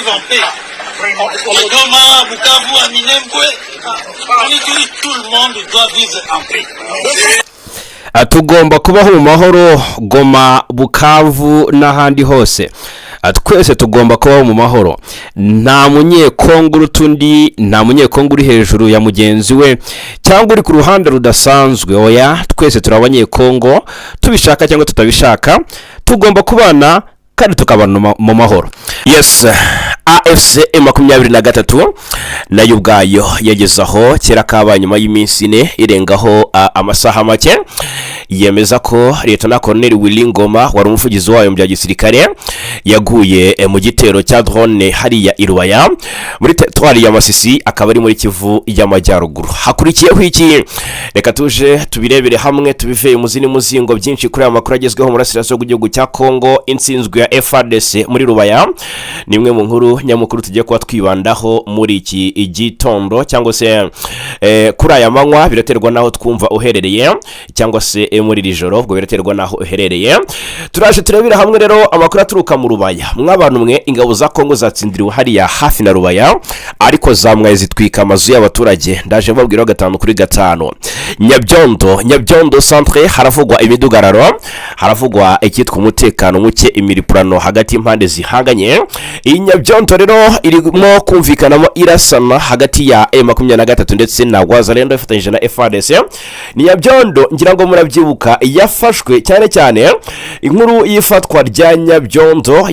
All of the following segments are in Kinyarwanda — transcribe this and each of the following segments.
vivre en paix. Ngoma, Bukavu, Aminembwe, tout le monde doit vivre en paix. Tugomba kubaho mu mahoro, Goma, Bukavu n'ahandi hose. Twese tugomba kubaho mu mahoro. Nta munyekongo urutundi, nta munyekongo uri hejuru ya mugenzi we cyangwa uri ku ruhande rudasanzwe. Oya, twese turabanyekongo, tubishaka cyangwa tutabishaka, tugomba kubana kandi tukabana mu mahoro. Yes, AFC M23 nayo ubwayo yagezaho kera kabaye nyuma y'iminsi ine irengaho amasaha make yemeza ko Leta Colonel Willy Ngoma wari umuvugizi wayo mu bya gisirikare yaguye mu gitero cya drone hariya Irwaya muri teritwari ya Masisi, akaba ari muri Kivu y'Amajyaruguru. Hakurikiyeho iki? Reka tuje tubirebere hamwe, tubive muzini muzingo byinshi kuri amakuru agezweho mu rasiraso rw'igihugu cya Kongo. Intsinzwe ya FARDC muri Rubaya nimwe mu nkuru nyamukuru tugiye kuba twibandaho muri iki igitondo, cyangwa se kuri aya manywa. Biraterwa naho twumva uherereye, cyangwa se muri rijoro, ubwo biraterwa naho uherereye. Turaje turebera hamwe rero amakuru aturuka mu Rubaya. Mwabantu mwe, ingabo za Kongo zatsindiriwe hariya hafi na Rubaya, ariko zamwaye zitwika amazu y'abaturage. Ndaje mbabwira 5 kuri 5. Nyabyondo centre haravugwa imidugararo, haravugwa ikitwa umutekano muke, imiripurano hagati impande zihanganye. Iyi Nyabyondo rero irimo kumvikanamo irasana hagati ya M23 ndetse na Wazalendo ifatanyije na FARDC. Ni Nyabyondo ngira ngo murabyibuka yafashwe cyane inkuru yifatwa rya Nyabyondo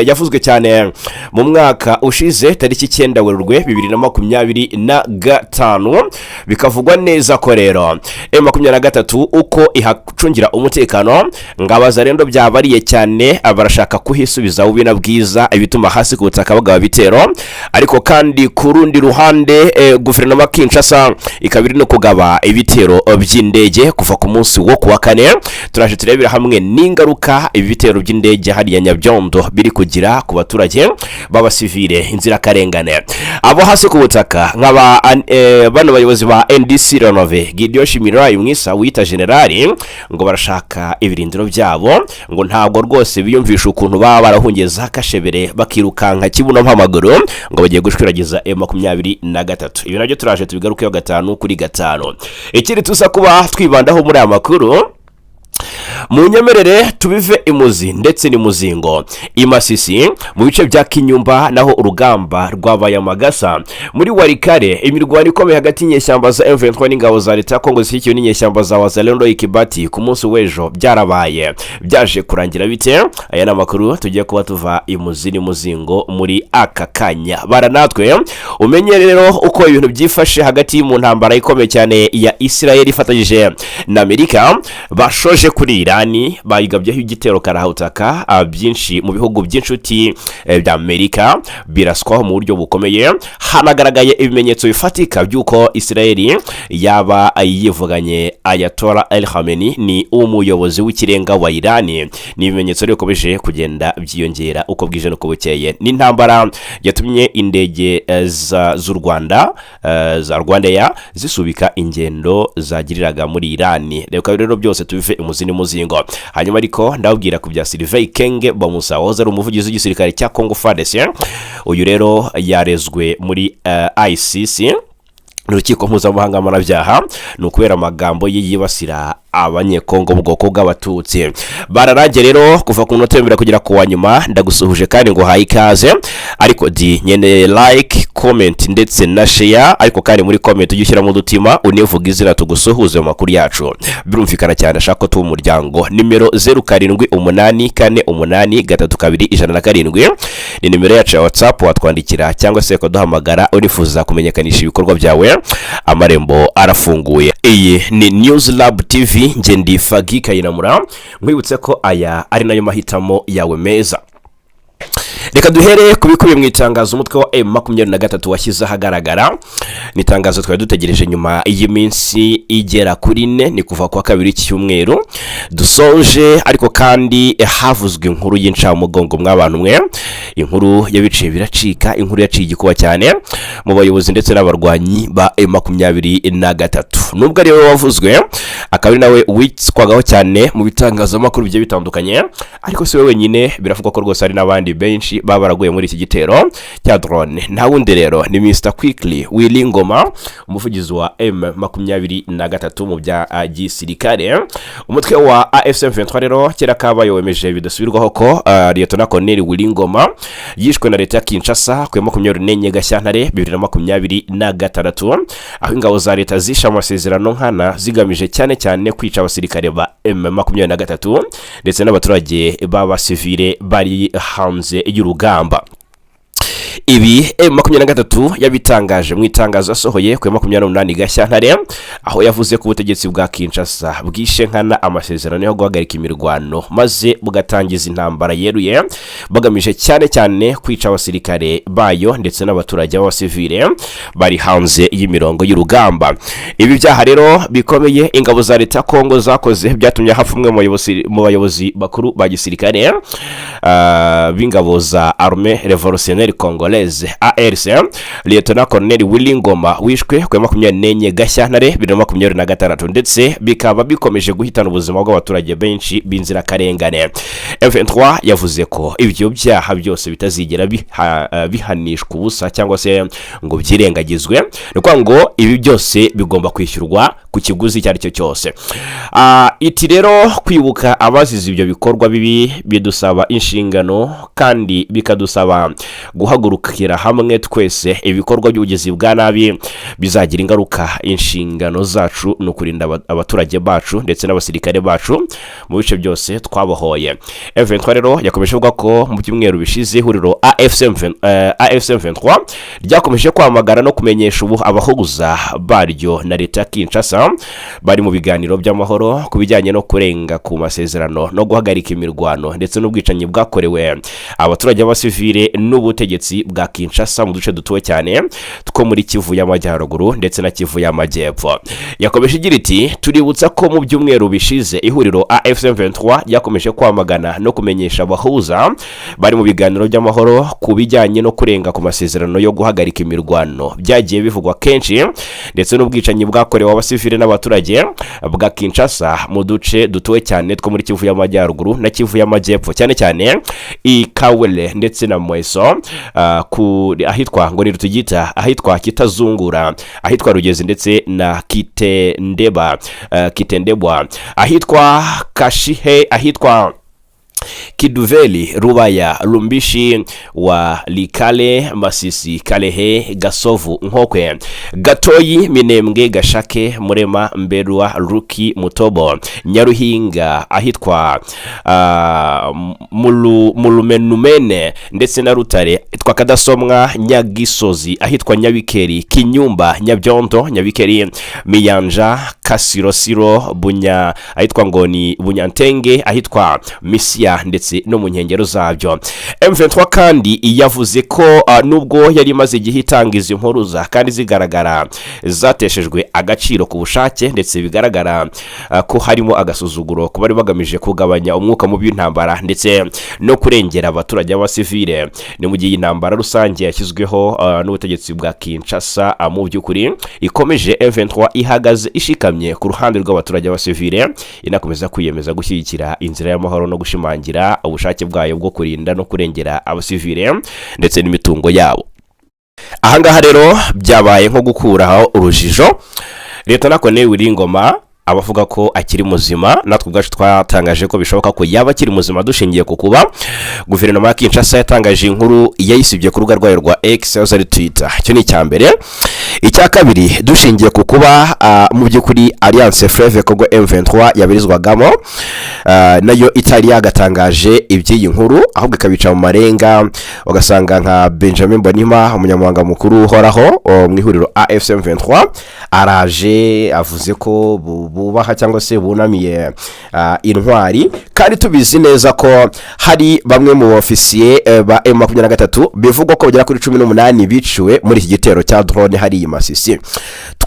yavuzwe cyane mu mwaka ushize tariki 9 Werurwe 2025, bikavugwa neza ko rero M23 uko ihacungira umutekano ng'Abazalendo byabariye cyane, abarashaka kuhisubiza ubina bwiza ibituma hasi ku butaka bagaba bitero. Ariko kandi ku rundi ruhande guverinoma Kinshasa ikabiri no kugaba ibitero by'indege kuva ku munsi wo kuwa kane. Turaje turebera hamwe n'ingaruka ibitero by'indege hariya Nyabyondo biri kugira ku baturage baba civile inzira karengane. Abo hasi ku butaka nk'aba bano bayobozi ba NDC Renove Gideon Shimirayi mwisa wita generali ngo barashaka ibirindiro byabo, ngo ntabwo rwose biyumvisha ukuntu baba barahungiye za Kashebere bakirukanka kibuno mpamaguru ngo bagiye gushwiragiza M23. Ibi nabyo turaje tubigarukeho 5 kuri 5. Ikiri tusa kuba twibandaho muri aya makuru, munyemerere tubive imuzi ndetse ni muzingo imasisi mu bice bya Kinyumba, naho urugamba rwabaye amagasa muri Warikare. Imirwano ikomeye hagati y'inyeshyamba za M23 n'ingabo za Leta Kongo zishyikiwe n'inyeshyamba za Wazalendo ikibati ku munsi w'ejo byarabaye. Byaje kurangira bite? Aya na makuru tugiye kuba tuva imuzi ni muzingo muri aka kanya. Baranatwe umenye rero uko ibintu byifashe hagati mu ntambara ikomeye cyane ya Israel ifatanyije na Amerika. Bashoje kuri Irani bayigabyeho igitero karahutaka byinshi mu bihugu by'inshuti bya Amerika biraswaho mu buryo bukomeye. Hanagaragaye ibimenyetso bifatika by'uko Israeli yaba yivuganye Ayatollah El Khamenei, ni umuyobozi w'ikirenga wa Irani. Ni ibimenyetso bikomeje kugenda byiyongera uko bwije no kubukeye. N'intambara yatumye indege z'u Rwanda za Rwanda zisubika ingendo zagiriraga muri Irani. Rero byose tubive imuzini muzingo. Hanyuma ariko ndabwira ku bya Sylvain Kenge bamusa wahoze ari umuvugizi w'igisirikare cya Congo FARDC. Uyu rero yarezwe muri ICC, urukiko mpuzamahanga mpanabyaha, ni ukubera amagambo ye yibasira abanyekongo bwoko bw'abatutsi. Bararage rero kuva ku notembera kugira ku wanyuma. Ndagusuhuje kandi ngo hayi kaze, ariko di nyene like, comment ndetse na share, ariko kandi muri comment ujye ushyira mu dutima univuga izina tugusuhuze mu makuru yacu. Birumvikana cyane ashaka tu umuryango. Nimero 0788832107 ni nimero yacu ya WhatsApp, watwandikira cyangwa se kuduhamagara unifuza kumenyekanisha ibikorwa byawe. Amarembo arafunguye. Iyi ni News Lab TV, nje ndi Fagika Yinamura. Nkwibutse ko aya ari nayo mahitamo yawe meza. Reka duhere kubikubiye mu itangazo umutwe wa M23 washyize ahagaragara. Ni itangazo twari dutegereje nyuma y'iminsi igera kuri 4, ni kuva kwa kabiri cy'umweru dusoje, ariko kandi havuzwe inkuru y'incamugongo mw'abantu mwe. Inkuru yabiciye biracika, inkuru yaciye igikuba cyane. mu bayobozi ndetse n'abarwanyi ba M23 nubwo ari we wavuzwe akaba ari nawe witswagaho cyane mu bitangazamakuru bigiye bitandukanye ariko si we wenyine biravuga ko rwose hari n'abandi benshi baba baraguye muri iki gitero cya drone nta wundi rero ni Mr Quickly Willy Ngoma umuvugizi wa M23 mu bya gisirikare umutwe wa AFC M23 rero kera kabaye wemeje bidasubirwaho ko Lieutenant Colonel Willy Ngoma yishwe na leta ya Kinshasa ku 24 Gashyantare 2026 aho ingabo za leta zisha amasezerano nkana zigamije cyane kwica abasirikare ba M23 ndetse n'abaturage b'abasivile bari hanze y'urugamba. Ibi M23 yabitangaje mu itangazo asohoye ku 28 Gashyantare aho yavuze ko ubutegetsi bwa Kinshasa bwishe nkana amasezerano yo guhagarika imirwano maze bugatangiza intambara yeruye bagamije cyane kwica abasirikare bayo ndetse n'abaturage b'abasivile bari hanze y'imirongo y'urugamba. Ibi byaha rero bikomeye ingabo za leta Kongo zakoze byatumye hafumwe mu bayobozi bakuru ba gisirikare b'ingabo za Armée Révolutionnaire Congolaise ARC Lieutenant Colonel Willy Ngoma wishwe ku 24 Gashyantare 2026 ndetse bikaba bikomeje guhitana ubuzima bw'abaturage benshi b'inzira karengane. M23 yavuze ko ibyo byaha byose bitazigera bihanishwa ubusa cyangwa se ngo byirengagizwe nuko ngo ibi byose bigomba kwishyurwa ku kiguzi cyari cyo cyose. Iti rero kwibuka abazize ibyo bikorwa bibi bidusaba inshingano kandi bikadusaba guhagurukira hamwe twese ibikorwa by'ubugizi bwa nabi bizagira ingaruka. Inshingano zacu no kurinda abaturage bacu ndetse n'abasirikare bacu mu bice byose twabohoye. M23 rero yakomeje kuvuga ko mu byumweru bishize ihuriro AFC M23 ryakomeje kwamagana no kumenyesha ubu abahuguza baryo na leta Kinshasa bari mu biganiro by'amahoro kubijyanye no kurenga ku masezerano no guhagarika imirwano ndetse n'ubwicanyi bwakorewe abaturage b'abasivile n'ubutegetsi bwa Kinshasa mu duce dutuwe cyane two muri Kivu y'Amajyaruguru ndetse na Kivu y'Amajyepfo. Yakomeje igira iti tuributsa ko mu byumweru bishize ihuriro AFC M23 yakomeje kwamagana no kumenyesha abahuza bari mu biganiro by'amahoro kubijyanye no kurenga ku masezerano yo guhagarika imirwano byagiye bivugwa kenshi ndetse n'ubwicanyi bwakorewe abasivile n'abaturage bwa Kinshasa mu duce dutuwe cyane two muri Kivu y'Amajyaruguru na Kivu y'Amajyepfo cyane Ikawele ndetse na Mweso ahitwa ngo ni Rutugita ahitwa Kitazungura ahitwa Rugezi ndetse na Kitendebwa ahitwa Kashihe ahitwa Kiduveli, Rubaya, Lumbishi wa Likale, Masisi, Kalehe, Gasovu, Nkokwe, Gatoyi, Minembwe, Gashake, Murema, Mberwa, Ruki, Mutobo, Nyaruhinga, ahitwa Mulumenumene ndetse na Rutare, ahitwa Kadasomwa, Nyagisozi, ahitwa Nyabikeri, Kinyumba, Nyabyondo, Nyabikeri, Miyanja, Kasirosiro, Bunya, ahitwa Ngoni, Bunyantenge, ahitwa Misia ndetse no mu nkengero zabyo. M23 kandi yavuze ko nubwo yari maze igihe itangiza impuruza kandi zigaragara zateshejwe agaciro ku bushake ndetse bigaragara ko harimo agasuzuguro ku bari bagamije kugabanya umwuka mubi w'intambara ndetse no kurengera abaturage b'abasivile, ni mu gihe intambara rusange yashyizweho n'ubutegetsi bwa Kinshasa mu by'ukuri ikomeje. M23 ihagaze ishikamye ku ruhande rw'abaturage b'abasivile, inakomeza kwiyemeza gushyigikira inzira y'amahoro no gushimangira ubushake bwayo bwo kurinda no kurengera abasivile ndetse n'imitungo yabo. Ahangaha rero byabaye nko gukuraho urujijo. Lieutenant Colonel Willy Ngoma abavuga ko akiri muzima, natwe ubwacu twatangaje ko bishoboka ko yaba akiri muzima dushingiye ku kuba guverinoma ya Kinshasa yatangaje inkuru yayisibye ku rubuga rwayo rwa X ari Twitter. Cyo ni cyambere. Icya kabiri dushingiye ku kuba mu by'ukuri Alliance Fleuve Congo M23 yabirizwagamo nayo itari yagatangaje iby'iyi nkuru, ahubwo ikabica mu marenga, ugasanga nka Benjamin Bonima umunyamabanga mukuru uhoraho mu ihuriro AFC M23 araje avuze ko bubaha cyangwa se bunamiye intwari, kandi tubizi neza ko hari bamwe mu ofisiye ba M23 bivugwa ko bagera kuri 18 biciwe muri iki gitero cya drone hari Masisi.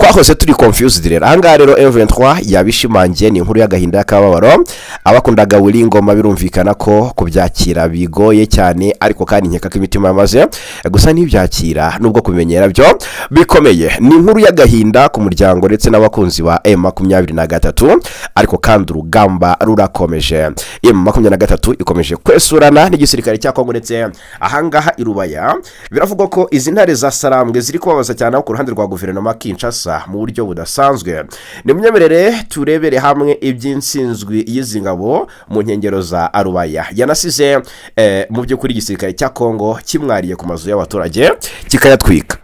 twahoze turi confused rero ahangaha rero M23 yabishimangiye ni inkuru y'agahinda y'akababaro abakundaga Willy Ngoma birumvikana ko kubyakira bigoye cyane ariko kandi nkeka ko imitima yamaze gusa n'ibyakira nubwo kumenyera byo bikomeye ni inkuru y'agahinda ku muryango ndetse n'abakunzi ba M23 ariko kandi urugamba rurakomeje M23 ikomeje kwesurana n'igisirikare cya Kongo ndetse ahangaha irubaya biravugwa ko izi ntare za Sarambwe ziri kubabaza cyane ku ruhande rwa guverinoma Kinshasa mu buryo budasanzwe ni munyemerere turebere hamwe iby'insinzwi y'izingabo mu nkengero za Arubaya yanasize mu by'ukuri igisirikare cya Kongo kimwariye ku mazu y'abaturage kikayatwika.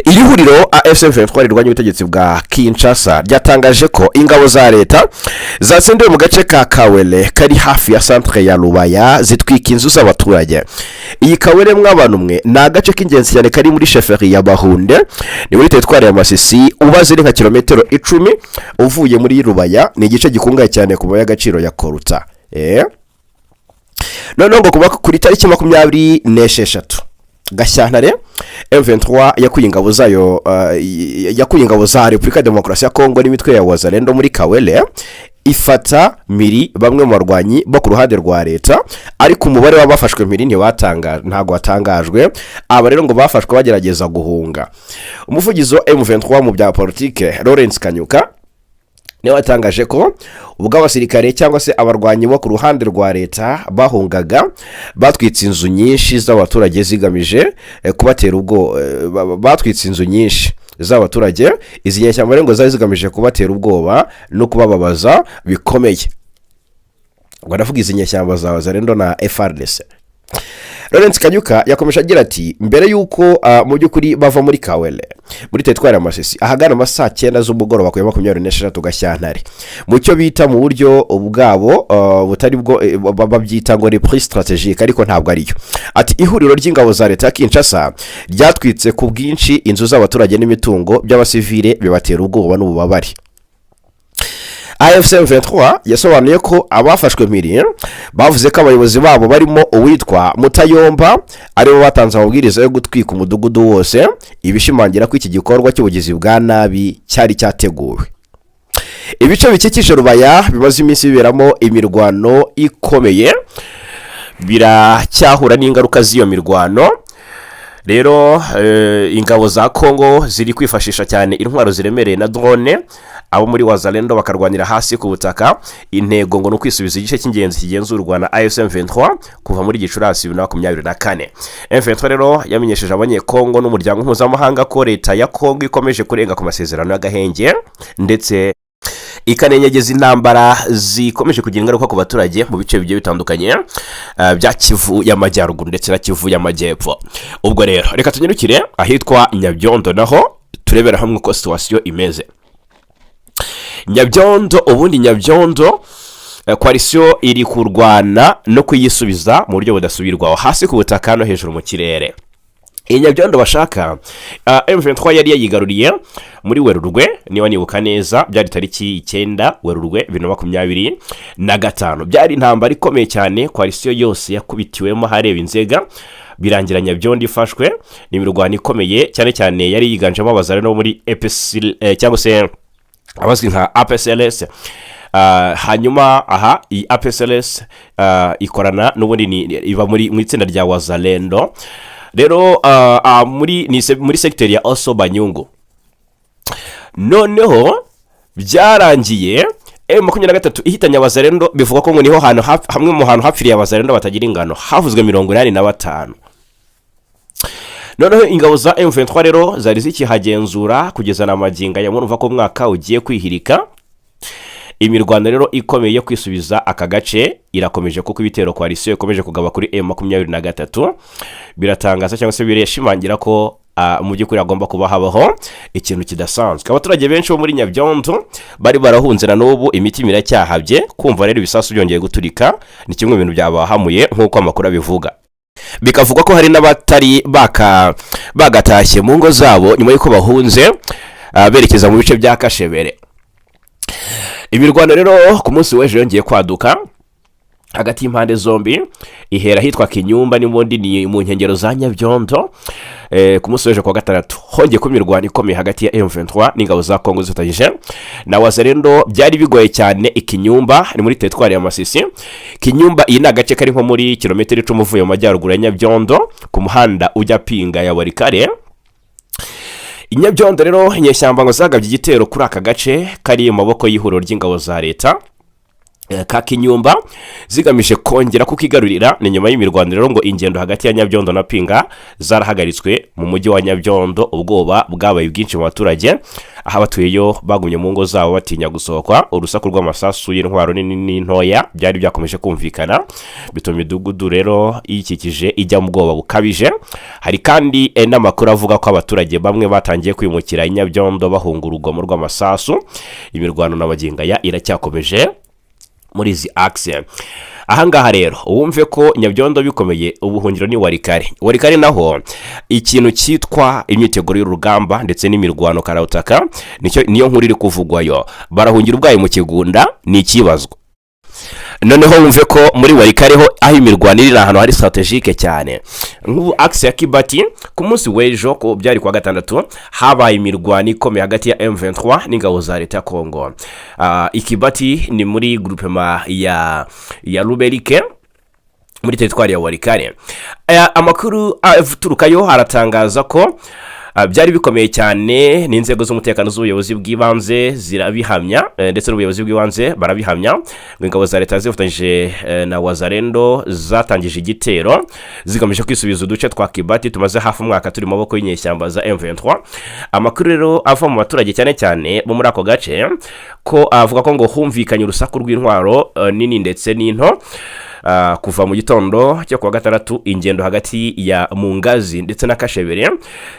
Iri huriro AFC/M23 rirwanya ubutegetsi bwa Kinshasa ryatangaje ko ingabo za leta zatsindiwe mu gace ka Kawele kari hafi ya centre ya Rubaya zitwika inzu z'abaturage. Iyi Kawele mw'abantu mwe na agace k'ingenzi cyane kari muri chefferie ya Bahunde ni muri teritwari ya Masisi ubaze nka kilometero 10 uvuye muri Rubaya ni igice gikungaye cyane ku y'agaciro ya Koruta. None ngo kuba kuri tariki 26 Gashyantare M23 yakuye ingabo zayo za Repubulika Demokarasi ya Kongo n'imitwe ya Wazalendo muri Kawele ifata Muri bamwe mu barwanyi bo ku ruhande rwa leta ariko umubare w'abafashwe Muri ntago watangajwe aba rero ngo bafashwe bagerageza guhunga. Umuvugizi wa M23 mu bya politike Lawrence Kanyuka niwe watangaje ko ubwo abasirikare cyangwa se abarwanyi bo ku ruhande rwa leta bahungaga batwitse inzu nyinshi z'abaturage zigamije kubatera ubwo batwitse inzu nyinshi z'abaturage izi nyeshyamba ngo zari zigamije kubatera ubwoba no kubababaza bikomeye. Ngo ndavuga izi nyeshyamba za Wazalendo na FARDC. Lawrence Kanyuka yakomeje agira ati mbere yuko mu by'ukuri bava muri Kawele muri teritwari ya Masisi ahagana amasaha 9 z'umugoroba ku 26 Gashyantare mu cyo bita mu buryo ubwabo butari bwo babyita ngo reprise stratégique ariko ntabwo ariyo. Ati ihuriro ry'ingabo za leta Kinshasa ryatwitse ku bwinshi inzu z'abaturage n'imitungo by'abasivile bibatera ubwoba n'ububabare. AFC/M23 yasobanuye ko abafashwe Muri bavuze ko abayobozi babo barimo uwitwa Mutayomba aribo batanze amabwiriza yo gutwika umudugudu wose ibishimangira ko iki gikorwa cy'ubugizi bwa nabi cyari cyateguwe. Ibice bikikije Rubaya bimaze iminsi biberamo imirwano ikomeye biracyahura n'ingaruka z'iyo mirwano. Rero ingabo za Kongo ziri kwifashisha cyane intwaro ziremereye na drone abo muri Wazalendo bakarwanira hasi ku butaka. Intego ngo no kwisubiza igice cy'ingenzi kigenzurwa na AFC/M23 kuva muri Gicurasi 2024. M23 rero yamenyesheje abanyekongo n'umuryango mpuzamahanga ko leta ya Kongo ikomeje kurenga ku masezerano y'agahenge ndetse ikanenyegeza intambara zikomeje kugira ingaruka ku baturage mu bice bigiye bitandukanye bya Kivu y'amajyaruguru ndetse na Kivu y'amajyepfo. Ubwo rero reka tunyarukire ahitwa Nyabyondo naho turebera hamwe ko situation imeze. Nyabyondo ubundi Nyabyondo coalition iri kurwana no kuyisubiza mu buryo budasubirwaho hasi ku butaka no hejuru mu kirere. Nyabyondo bashaka M23 yari yayigaruriye muri Werurwe niba nibuka neza byari tariki 9 Werurwe 2025 byari intambara ikomeye cyane coalition yose yakubitiwemo hareba inzega birangira Nyabyondo ifashwe ni imirwano ikomeye cyane cyane yari yiganjemo abazareno muri EPC cyangwa se abazwi nka APCLS. Hanyuma iyi APCLS ikorana n'ubundi iba mu itsinda rya Wazalendo. Rero muri secteur ya Oso Banyungu noneho byarangiye M23 ihitanya Wazalendo bivuga ko ngo niho hamwe mu hantu hapfiriye Wazalendo batagira ingano havuzwe 85. Noneho ingabo za M23 rero zari zikihagenzura kugeza na maginga ya murumva ko mwaka ugiye kwihirika. Imirwano rero ikomeye yo kwisubiza aka gace irakomeje kuko ibitero coalition ikomeje kugaba kuri M23 biratangaza cyangwa se bireshimangira ko mu by'ukuri agomba kuba habaho ikintu kidasanzwe. Abaturage benshi bo muri Nyabyondo bari barahunze na n'ubu imitima iracyahabye kumva rero ibisasu byongeye guturika ni kimwe mu bintu byabahamuye nk'uko amakuru abivuga. Bikavuga ko hari n'abatari bagatashye mu ngo zabo nyuma y'uko bahunze berekeza mu bice bya Kashebere. Imirwano rero ku munsi w'ejo yongeye kwaduka hagati y'impande zombi ihera hitwa Kinyumba n'ubundi ni mu nkengero za Nyabyondo ku munsi w'ejo kwa gatandatu hongeye ko imirwano ikomeye hagati ya M23 n'ingabo za Kongo zifatanyije na Wazalendo. Byari bigoye cyane Ikinyumba ni muri teritwari ya Masisi. Kinyumba iyi ni agace kari nko muri kilometero 10 uvuye mu majyaruguru ya Nyabyondo ku muhanda ujya Pinga ya Warikare. Inyabyondo rero inyeshyamba ngo zagabye igitero kuri aka gace kari mu maboko y'ihuriro ry'ingabo za leta ka Kinyumba zigamije kongera kukigarurira. Ni nyuma y'imirwano rero ngo ingendo hagati ya Nyabyondo na Pinga zarahagaritswe mu mujyi wa Nyabyondo. Ubwoba bwabaye bwinshi mu baturage aho abatuyeyo bagumye mu ngo zabo batinya gusohoka. Urusaku rw'amasasu y'intwaro nini n'intoya byari byakomeje kumvikana bituma imidugudu rero ikikije ijya mu bwoba bukabije. Hari kandi n'amakuru avuga ko abaturage bamwe batangiye kwimukira i Nyabyondo bahunga urugomo rw'amasasu. Imirwano n'abagingaya iracyakomeje muri izi axe. Ahangaha rero wumve ko Nyabyondo bikomeye ubuhungiro ni Warikare naho ikintu cyitwa imyiteguro y'urugamba ndetse n'imirwano karawutaka niyo nkuru iri kuvugwayo. Barahungira ubwayi mu Kigunda ni ikibazwa. Noneho wumve ko muri Warikare ho aho imirwano iri ahantu hari strategique cyane. Nk'ubu axe ya Kibati ku munsi w'ejo ko byari kwa gatandatu habaye imirwano ikomeye hagati ya M23 n'ingabo za leta ya Kongo. Ikibati ni muri groupement ya Ruberike muri teritwari ya Warikare. Amakuru aturukayo haratangaza ko byari bikomeye cyane n'inzego z'umutekano z'ubuyobozi bw'ibanze zirabihamya ndetse n'ubuyobozi bw'ibanze barabihamya. Ingabo za leta zifatanyije na Wazalendo zatangije igitero zigamije kwisubiza uduce twa Kibati tumaze hafi umwaka turi mu maboko y'inyeshyamba za M23. Amakuru rero ava mu baturage cyane bo muri ako gace ko avuga ko ngo humvikanye urusaku rw'intwaro nini ndetse n'into kuva mu gitondo cyo kuwa gatandatu. Ingendo hagati ya Mungazi ndetse na Kashebere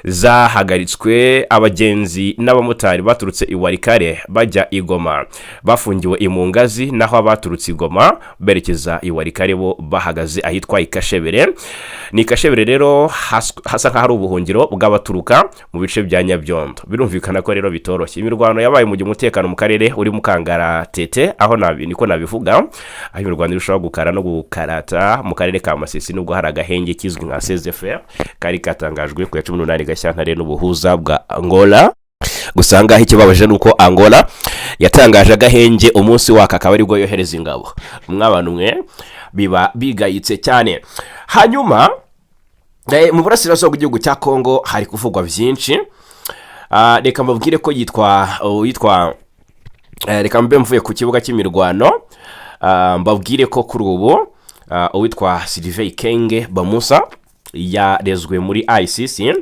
zahagaritswe. Abagenzi n'abamotari baturutse i Warikare bajya i Ngoma bafungiwe i Mungazi, naho abaturutse i Ngoma berekeza i Warikare bo bahagaze ahitwa i Kashebere. Ni Kashebere rero hasa nk'ahari ubuhungiro bw'abaturuka mu bice bya Nyabyondo. Birumvikana ko rero bitoroshye. Imirwano yabaye mu Umutekano mu karere uri mu Kangara tete aho niko nabivuga, aho imirwano irushaho gukara no gukarata mu karere ka Masisi nubwo hari agahenge kizwi nka CZFR kari katangajwe ku ya 18 Gashyantare n'ubuhuza bwa Angola. Gusanga ikibabaje nuko Angola yatangaje agahenge umunsi waka akaba ari bwo yohereza ingabo. Mwabantu mwe biba bigayitse cyane. Hanyuma mu burasirazuba bw'igihugu cya Kongo hari kuvugwa byinshi. Reka mbabwire ko yitwa reka mbe mvuye ku kibuga cy'imirwano mbabwire ko kuri ubu uwitwa Sylvain Kenge Bamusa yarezwe muri ICC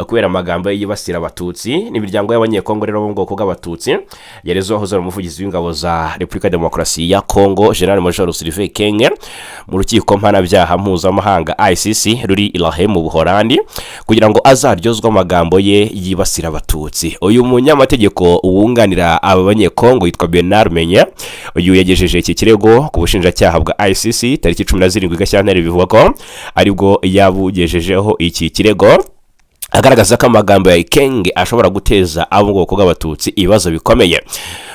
kubera amagambo yibasira abatutsi n'imiryango y'abanyekongo rero bo mu bwoko bw'abatutsi. Yarezwe aho umuvugizi w'ingabo za Repubulika Demokarasi ya Kongo General Major Sylvain Kenge mu rukiko mpanabyaha mpuzamahanga ICC ruri Irahe mu Buholandi kugira ngo azaryozwe amagambo ye yibasira abatutsi. Uyu munyamategeko wunganira aba banyekongo yitwa Bernard Menye, uyu yagejeje iki kirego ku bushinjacyaha bwa ICC tariki 17 Gashyantare bivuga ko aribwo yabugejejeho iki kirego agaragaza ko amagambo ya Ikenge ashobora guteza abo bwoko bw'abatutsi ibibazo bikomeye.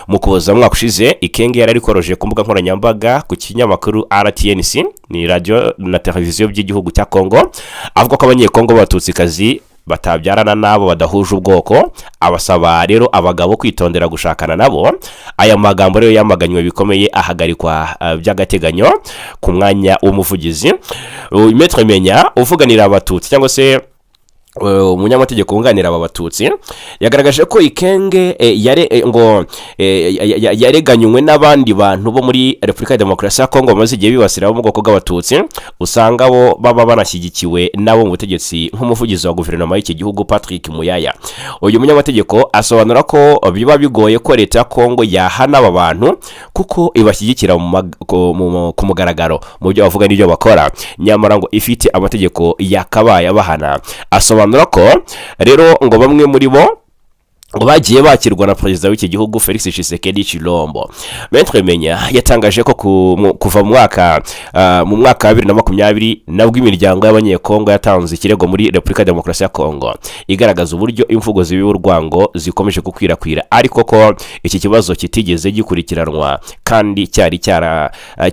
Mu kuza mwaka ushize Ikenge yari koroje ku mbuga nkoranyambaga ku kinyamakuru RTNC ni radio na televiziyo by'igihugu cya Kongo avuga ko abanyekongo b'abatutsi kazi batabyarana nabo badahuje ubwoko, abasaba rero abagabo kwitondera gushakana nabo. Aya magambo rero yamaganywe bikomeye ahagarikwa by'agateganyo ku mwanya w'umuvugizi. Maître Menya uvuganira abatutsi cyangwa se umunyamategeko wunganira aba batutsi yagaragaje ko Ikenge yareganywe n'abandi bantu bo muri Repubulika ya Demokarasi ya Kongo bamaze igihe bibasira mu bwoko bw'abatutsi, usanga bo baba banashyigikiwe nabo mu butegetsi nk'umuvugizi wa guverinoma y'iki gihugu Patrick Muyaya. Uyu munyamategeko asobanura ko biba bigoye ko leta ya Kongo yahana aba bantu kuko ibashyigikira ku mugaragaro mu byo bavuga n'ibyo bakora, nyamara ngo ifite amategeko yakabaye abahana. Asobanura ko rero ngo bamwe muri bo ngo bagiye bakirwa na perezida w'iki gihugu Felix Kisekedi Chilombo. Maître Menya yatangaje ko kuva mu mwaka wa 2020 nabwo imiryango y'abanyekongo yatanze ikirego muri Repubulika Demokarasi ya Kongo igaragaza uburyo imvugo z'urwango zikomeje gukwirakwira, ariko ko iki kibazo kitigeze gikurikiranwa kandi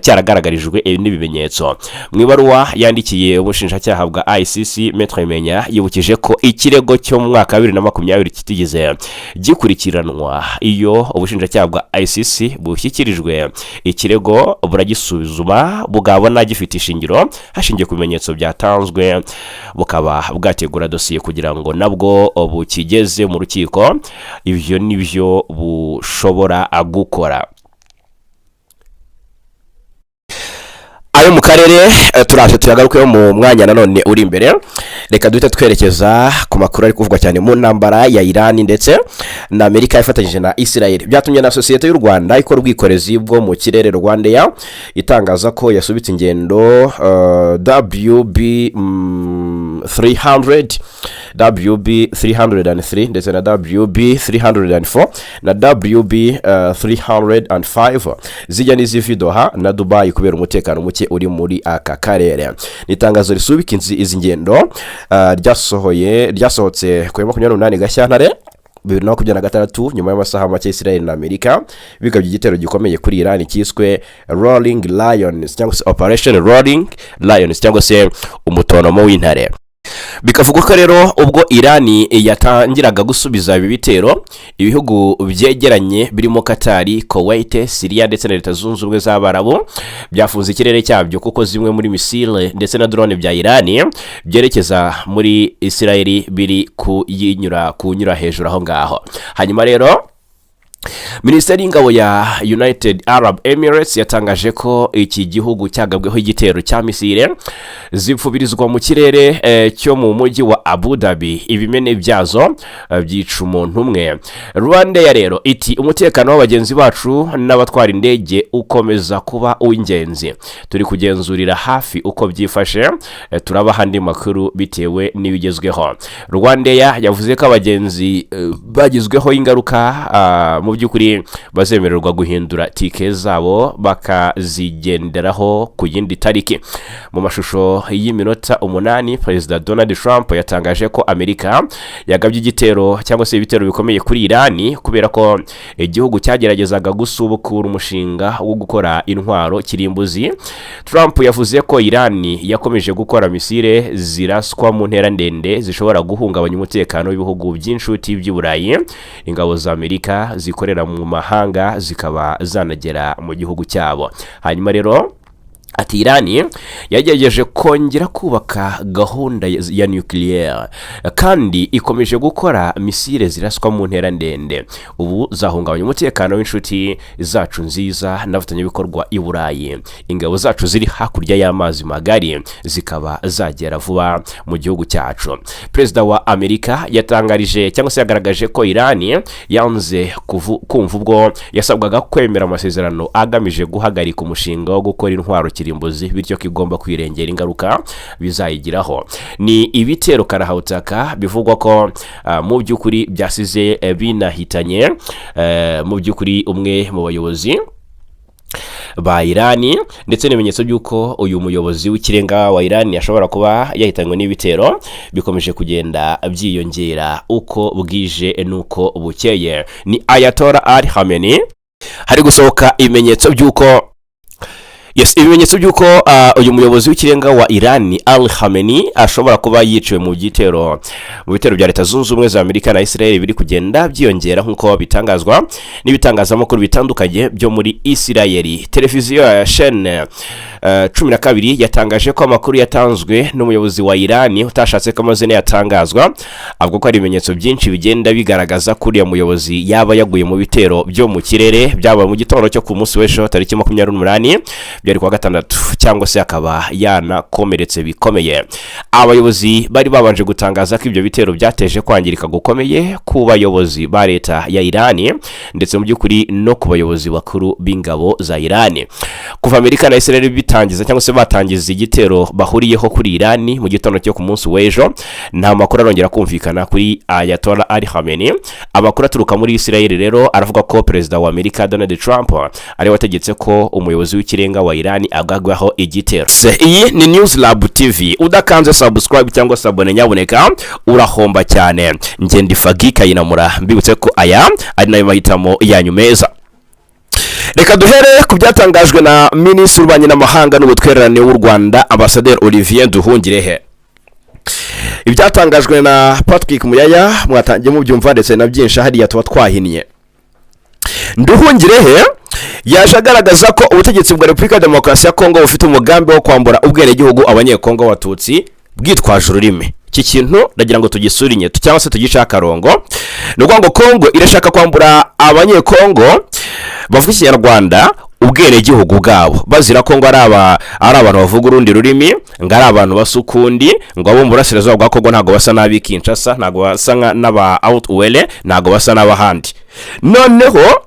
cyaragaragarijwe n'ibimenyetso. Mu ibaruwa yandikiye ubushinjacyaha bwa ICC, Maître Menya yibukije ko ikirego cyo mu mwaka wa 2020 kitigeze gikurikiranwa. Iyo ubushinjacyaha bwa ICC bushyikirijwe ikirego buragisuzuma bugabona gifite ishingiro hashingiye ku bimenyetso byatanzwe, bukaba bwategura dosiye kugira ngo nabwo bukigeze mu rukiko. Ibyo nibyo bushobora gukora. Ayo mu karere turaje tuyagarukeho mu mwanya nanone uri imbere. Reka duhite twerekeza ku makuru ari kuvugwa cyane mu ntambara ya Iran ndetse na Amerika ifatanyije na Israel. Byatumye na sosiyete y'u Rwanda ikora ubwikorezi bwo mu kirere Rwanda itangaza ko yasubitse ingendo WB300, WB303 ndetse na WB304 na WB305 zijya n'iziva Doha na Dubai kubera umutekano muke uri muri aka karere. Nitangazo risubika izi ngendo ryasohotse ku 28 Gashyantare 2026 nyuma y'amasaha make Israel na Amerika bigabye igitero gikomeye kuri Iran cyiswe Rolling Lions cyangwa se Operation Rolling Lions cyangwa se umutonomo w'intare. Bikavuga ko rero ubwo Irani yatangiraga gusubiza ibi bitero, ibihugu byegeranye birimo Katari, Kuwait, Syria ndetse na Leta Zunze Ubumwe z'Abarabu byafunze ikirere cyabyo kuko zimwe muri misile ndetse na drone bya Irani byerekeza muri Israel biri kunyura hejuru aho ngaho. Hanyuma rero Minisiteri y'ingabo ya United Arab Emirates yatangaje ko iki gihugu cyagabweho igitero cya misile zipfubirizwa mu kirere cyo mu mujyi wa Abu Dhabi. Ibimene byazo byica umuntu umwe. Rwanda ya rero iti umutekano w'abagenzi bacu n'abatwara indege ukomeza kuba uw'ingenzi. Turi kugenzurira hafi uko byifashe, turabaha andi makuru bitewe n'ibigezweho. Rwanda yavuze ko abagenzi bagizweho ingaruka mu by'ukuri bazemererwa guhindura tike zabo bakazigenderaho ku yindi tariki. Mu mashusho y'iminota 8 Perezida Donald Trump yatangaje ko Amerika yagabye igitero cyangwa se ibitero bikomeye kuri Irani kubera ko igihugu cyageragezaga gusubukura umushinga wo gukora intwaro kirimbuzi. Trump yavuze ko Irani yakomeje gukora misile ziraswa mu ntera ndende zishobora guhungabanya umutekano w'ibihugu by'inshuti by'Uburayi. Ingabo za Amerika zikorera mu mahanga zikaba zanagera mu gihugu cyabo. Hanyuma rero ati Irani yagerageje kongera kubaka gahunda ya nucleaire kandi ikomeje gukora misile ziraswa mu ntera ndende. Ubu zahungabanya umutekano w'inshuti zacu nziza n'abafatanyabikorwa i Burayi. Ingabo zacu ziri hakurya y'amazi magari zikaba zagera vuba mu gihugu cyacu. Perezida wa Amerika yatangarije cyangwa se yagaragaje ko Irani yanze kumva ubwo yasabwaga kwemera amasezerano agamije guhagarika umushinga wo gukora intwaro kirimbuzi, bityo kigomba kwirengera ingaruka bizayigiraho. Ni ibitero karahutaka bivugwa ko mu by'ukuri byasize binahitanye mu by'ukuri umwe mu bayobozi ba Irani, ndetse n'ibimenyetso by'uko uyu muyobozi w'ikirenga wa Irani ashobora kuba yahitanywe n'ibitero bikomeje kugenda byiyongera uko bwije nuko bukeye. Ni Ayatollah Ali Khamenei hari gusohoka ibimenyetso by'uko ibimenyetso by'uko uyu muyobozi w'ikirenga wa Irani Ali Khamenei ashobora kuba yiciwe mu bitero bya Leta Zunze Ubumwe za Amerika na Israel biri kugenda byiyongera nk'uko bitangazwa n'ibitangazamakuru bitandukanye byo muri Israel. Televiziyo ya chaîne 12 yatangaje ko amakuru yatanzwe n'umuyobozi wa Irani utashatse ko amazina yatangazwa, avuga ko ari ibimenyetso byinshi bigenda bigaragaza kuri ya muyobozi yaba yaguye mu bitero byo mu kirere byaba mu gitondo cyo ku munsi w'ejo tariki 28 byari kuwa gatandatu cyangwa se akaba yanakomeretse bikomeye. Abayobozi bari babanje gutangaza ko ibyo bitero byateje kwangirika gukomeye ku bayobozi ba leta ya Irani ndetse mu by'ukuri no ku bayobozi bakuru b'ingabo za Irani. Kuva Amerika na Israel bitangiza cyangwa se batangiza igitero bahuriyeho kuri Irani mu gitondo cyo ku munsi w'ejo, nta makuru arongera kumvikana kuri Ayatollah Ali Khamenei. Amakuru aturuka muri Israel rero aravuga ko perezida wa Amerika Donald Trump ari wategetse ko umuyobozi w'ikirenga wa Irani agagwaho igitero. Iyi ni News Lab TV, udakanze subscribe cyangwa se abone nyaboneka urahomba cyane. Nge ndi Fagika yinamura, mbibutse ko aya ari nayo mahitamo yanyu meza. Reka duhere ku byatangajwe na Minisitiri w'Ububanyi n'Amahanga n'Ubutwererane w'u Rwanda Ambasaderi Olivier Nduhungirehe. Ibyatangajwe na Politike Muyaya mwatangiye mu byumva ndetse na byinshi hariya tuba twahinnye. Nduhungirehe yaje agaragaza ko ubutegetsi bwa Repubulika ya Demokarasi ya Kongo bufite umugambi wo kwambura ubwenegihugu abanyekongo Abatutsi bwitwaje ururimi. Iki kintu ndagira ngo tugisurinye cyangwa se tugice akarongo. Nuko ngo Kongo irashaka kwambura abanyekongo bavuga Ikinyarwanda ubwenegihugu bwabo, bazira ko ngo ari abantu bavuga urundi rurimi, ngo ari abantu basukundi, ngo abo mu burasirazuba bwa Kongo ntago basa n'abi Kinshasa, ntago basa n'aba Outwele, ntago basa n'abahandi. Noneho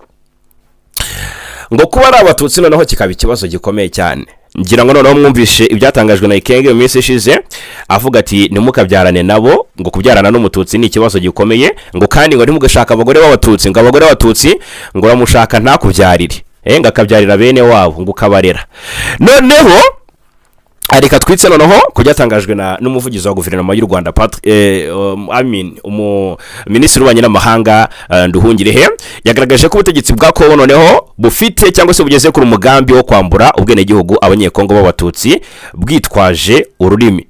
ngo kuba ari Abatutsi noneho kikaba ikibazo gikomeye cyane. Ngira ngo noneho mwumvishe ibyatangajwe na Ikenge mu minsi ishize avuga ati ntimukabyarane nabo, ngo kubyarana n'Umututsi ni ikibazo gikomeye, ngo kandi ngo ntimugashaka abagore b'Abatutsi, ngo abagore b'Abatutsi ngo uramushaka ntakubyarire, ngo akabyarira bene wabo ngo ukabarera. Noneho areka twitse noneho kubyatangajwe n'umuvugizi wa guverinoma y'u Rwanda Minisitiri w'Ububanyi n'Amahanga Nduhungirehe yagaragaje ko ubutegetsi bwa Kongo noneho bufite cyangwa se bugeze ku mugambi wo kwambura ubwenegihugu abanyekongo b'Abatutsi bwitwaje ururimi.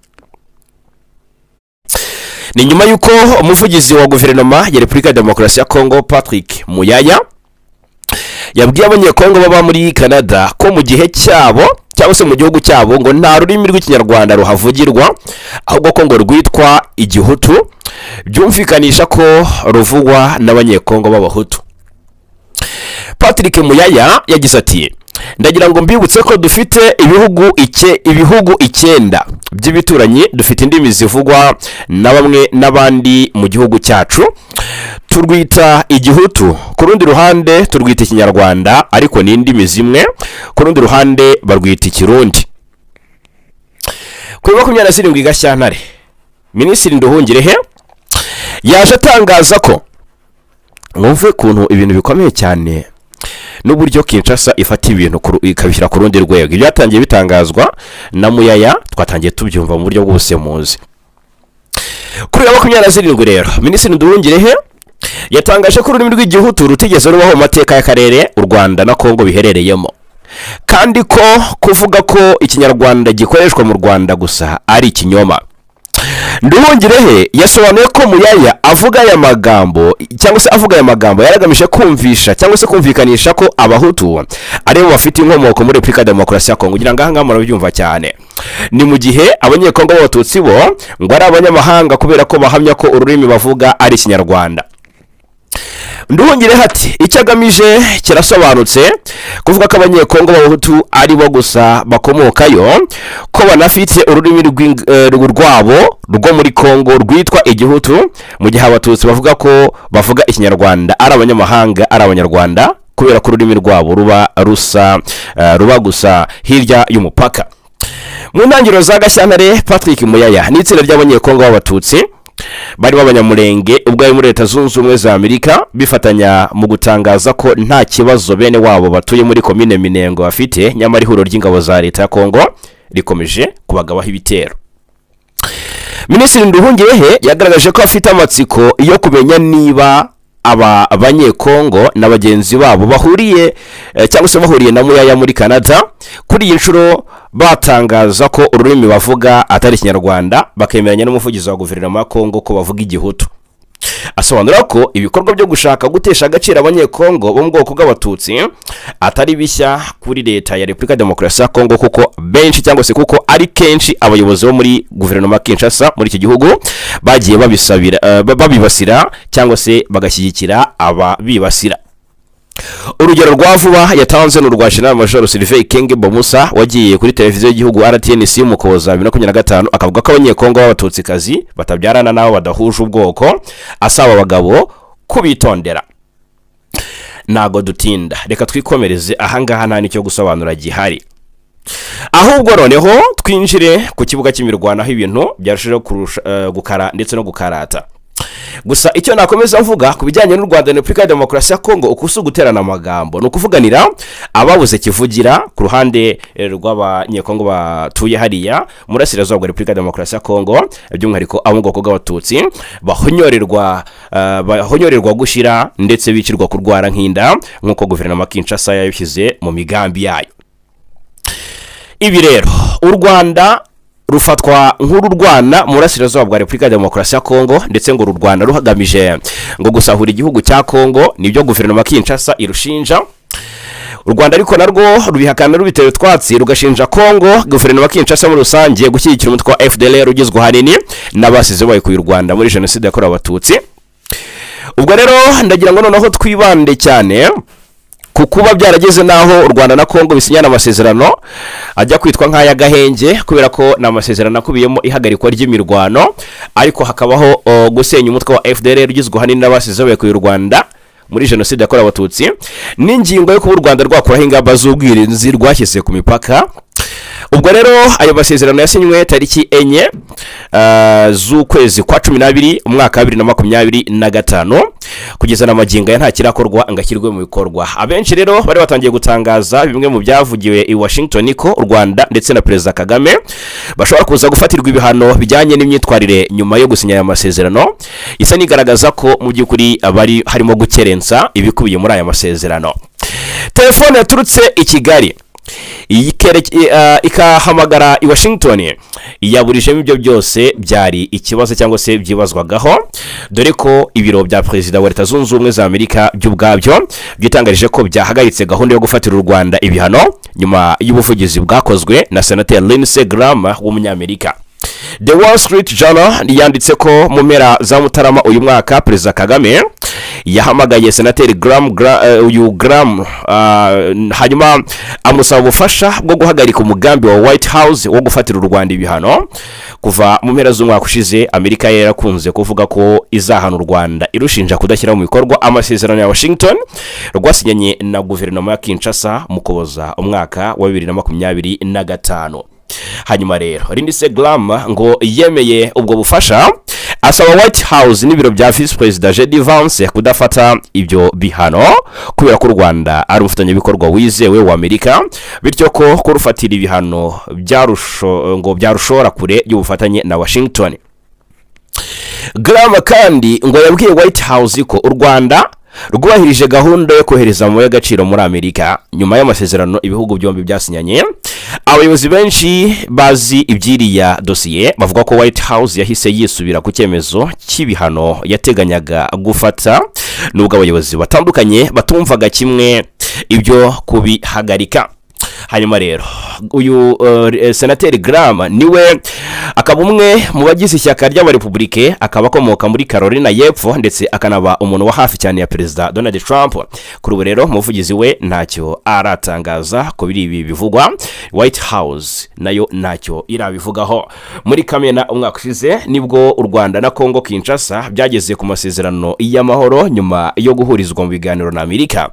Ni nyuma y'uko umuvugizi wa guverinoma ya Repubulika ya Demokarasi ya Kongo Patrick Muyaya yabwiye abanyekongo baba muri Canada ko mu gihe cyabo cyangwa se mu gihugu cyabo ngo nta rurimi rw'Ikinyarwanda ruhavugirwa, ahubwo ko ngo rwitwa Igihutu, byumvikanisha ko ruvugwa n'abanyekongo b'Abahutu. Patrick Muyaya yagize ati ndagira ngo mbibutse ko dufite ibihugu 9 by'ibituranyi, dufite indimi zivugwa na bamwe n'abandi mu gihugu cyacu, turwita Igihutu, ku rundi ruhande turwita Ikinyarwanda ariko ni indimi zimwe, ku rundi ruhande barwita Ikirundi. Kuri 27 Gashyantare Minisitiri Nduhungirehe yaje atangaza ko mwumve kuntu ibintu bikomeye cyane n'uburyo Kinshasa ifata ibintu ikabishyira ku rundi rwego. Ibyatangiye bitangazwa na Muyaya twatangiye tubyumva mu buryo bw'ubusemuzi. Kuri 27 rero Minisitiri Nduhungirehe yatangaje ko ururimi rw'Igihutu rutigeze rubaho mu mateka ya Karere u Rwanda na Kongo biherereyemo, kandi ko kuvuga ko Ikinyarwanda gikoreshwa mu Rwanda gusa ari ikinyoma. Nduhungirehe yasobanuye ko Muyaya avuga aya magambo yaragamije kumvisha cyangwa se kumvikanisha ko Abahutu ari bo bafite inkomoko muri Repubulika ya Demokarasi ya Kongo. Kugira ngo aha murabyumva cyane, ni mu gihe abanyekongo b'Abatutsi bo ngo ari abanyamahanga kubera ko bahamya ko ururimi bavuga ari Ikinyarwanda. Nduhungirehe ati icyo agamije kirasobanutse, kuvuga ko abanyekongo b'Abahutu ari bo gusa bakomokayo, ko banafite ururimi rwabo rwo muri Kongo rwitwa Igihutu, mu gihe Abatutsi bavuga ko bavuga Ikinyarwanda ari abanyamahanga ari Abanyarwanda kubera ko ururimi rwabo ruba gusa hirya y'umupaka. Mu ntangiriro za Gashyantare Patrick Muyaya n'itsinda ry'abanyekongo b'Abatutsi bari b'abanyamurenge ubwo ari muri Leta Zunze Ubumwe za Amerika bifatanya mu gutangaza ko nta kibazo bene wabo batuye muri komine Minengo bafite, nyamara ihuriro ry'ingabo za leta ya Kongo rikomeje kubagabaho ibitero. Minisitiri Nduhungirehe yagaragaje ko afite amatsiko yo kumenya niba abanyekongo na bagenzi babo bahuriye cyangwa se bahuriye na Muyaya muri Canada. Kuri iyi nshuro batangaza ko ururimi bavuga atari Ikinyarwanda, bakemeranya n'umuvugizi wa guverinoma ya Kongo ko bavuga Igihutu. Asobanura ko ibikorwa byo gushaka gutesha agaciro abanyekongo bo mu bwoko bw'Abatutsi atari bishya kuri leta ya Repubulika ya Demokarasi ya Kongo, kuko benshi cyangwa se kuko ari kenshi abayobozi bo muri guverinoma Kinshasa muri iki gihugu bagiye babibasira cyangwa se bagashyigikira ababibasira. urugero rwa vuba yatanze n'urwa General Major Sylvain Kenge Bomusa wagiye kuri televiziyo y'igihugu RTNC mu Koza 2025 akavuga ko abanyekongo b'abatutsikazi batabyarana nabo badahuje ubwoko, asaba abagabo kubitondera. Nago dutinda, reka twikomereze ahangaha nta nicyo gusobanura gihari, ahubwo noneho twinjire ku kibuga cy'imirwano aho ibintu byarushijeho gukara ndetse no gukarata. Gusa icyo nakomeza mvuga ku bijyanye n'u Rwanda na Repubulika ya Demokarasi ya Kongo ukusu guterana amagambo no kuvuganira ababuze kivugira ku ruhande rw'abanyekongo batuye hariya murasirazuba rwa Repubulika ya Demokarasi ya Kongo, by'umwihariko abo mu bwoko bw'abatutsi bahonyorerwa gushira ndetse bicirwa kurwara nk'inda nk'uko guverinoma Kinshasa yabishyize mu migambi yayo. Ibi rero u Rwanda rufatwa nk'ururwana murasirazuba rwa Repubulika ya Demokarasi ya Kongo, ndetse ngo Rwanda ruhagamije ngo gusahura igihugu cya Kongo, nibyo guverinoma Kinshasa irushinja. U Rwanda ariko narwo rubihakana rubitera utwatsi rugashinja Kongo guverinoma Kinshasa muri rusange gushyigikira umutwe wa FDLR ugizwe hanini n'abasize bayikuye u Rwanda muri jenoside yakorewe abatutsi. Ubwo rero ndagira ngo noneho twibande cyane kukuba byarageze naho u Rwanda na Kongo bisinyana amasezerano ajya kwitwa nk'ay'agahenge, kubera ko na amasezerano akubiyemo ihagarikwa ry'imirwano, ariko hakabaho gusenya umutwe wa FDLR ugizwe hanini n'abasize bayikuye u Rwanda muri jenoside yakorewe abatutsi, n'ingingo yo kuba u Rwanda rwakuraho ingamba z'ubwirinzi rwashyize ku mipaka. Ubwo rero ayo masezerano yasinywe tariki 4 z'ukwezi kwa 12 umwaka 2025 kugeza na magingo ya nta kirakorwa ngashyirwe mu bikorwa. Abenshi rero bari batangiye gutangaza bimwe mu byavugiwe i Washington ko u Rwanda ndetse na Perezida Kagame bashobora kuza gufatirwa ibihano bijyanye n'imyitwarire nyuma yo gusinya aya masezerano, isa nigaragaza ko mu by'ukuri abari harimo gukerensa ibikubiye muri aya masezerano. Telefone yaturutse i Kigali ikahamagara i Washington yaburijemo ibyo byose byari ikibazo cyangwa se byibazwagaho, dore ko ibiro bya Perezida wa Leta Zunze Ubumwe za Amerika by'ubwabyo byitangarije ko byahagaritse gahunda yo gufatira u Rwanda ibihano nyuma y'ubuvugizi bwakozwe na Senator Lindsey Graham w'umunyamerika. The Wall Street Journal yanditse ko mu mpera za Mutarama uyu mwaka Perezida Kagame yahamagaye Senateri Graham hanyuma amusaba ubufasha bwo guhagarika umugambi wa White House wo gufatira u Rwanda ibihano. Kuva mu mpera z'umwaka ushize Amerika yarakunze kuvuga ko izahana u Rwanda irushinja kudashyira mu bikorwa amasezerano ya Washington rwasinyanye na guverinoma ya Kinshasa mu Kuboza umwaka wa 2025. Hanyuma rero Lindsey Graham ngo yemeye ubwo bufasha, asaba White House n'ibiro bya Vice President JD Vance kudafata ibyo bihano kubera ko u Rwanda ari umufatanyabikorwa wizewe wa Amerika, bityo ko kurufatira ibihano byarushora kure y'ubufatanye na Washington. Graham kandi ngo yabwiye White House ko u Rwanda rwubahirije gahunda yo kohereza amabuye y'agaciro muri Amerika nyuma y'amasezerano ibihugu byombi byasinyanye. Abayobozi benshi bazi ibyiriya dosiye bavuga ko White House yahise yisubira ku cyemezo cy'ibihano yateganyaga gufata, nubwo abayobozi batandukanye batumvaga kimwe ibyo kubihagarika. Hanyuma rero uyu Senateri Graham niwe akaba umwe mu bagize ishyaka ry'abarepublike, akaba akomoka muri Carolina y'Epfo ndetse akanaba umuntu wa hafi cyane ya Perezida Donald Trump. Kuri ubu rero umuvugizi we ntacyo aratangaza ko biri ibi bivugwa, White House nayo ntacyo irabivugaho. Muri Kamena umwaka ushize nibwo u Rwanda na Kongo Kinshasa byageze ku masezerano y'amahoro nyuma yo guhurizwa mu biganiro na Amerika.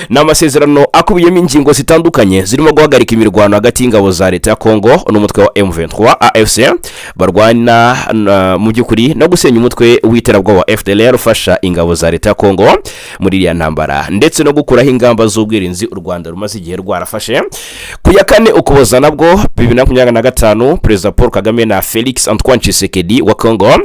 Na amasezerano akubiyemo ingingo zitandukanye zirimo guhagarika imirwano hagati y'ingabo za leta ya Kongo n'umutwe wa M23 AFC barwana mu by'ukuri no gusenya umutwe w'iterabwoba wa FDLR ufasha ingabo za leta ya Kongo muri iriya ntambara, ndetse no gukuraho ingamba z'ubwirinzi u Rwanda rumaze igihe rwarafashe. Ku ya 4 Ukuboza nabwo 2025 Perezida Paul Kagame na Felix Antoine Kisekedi wa Kongo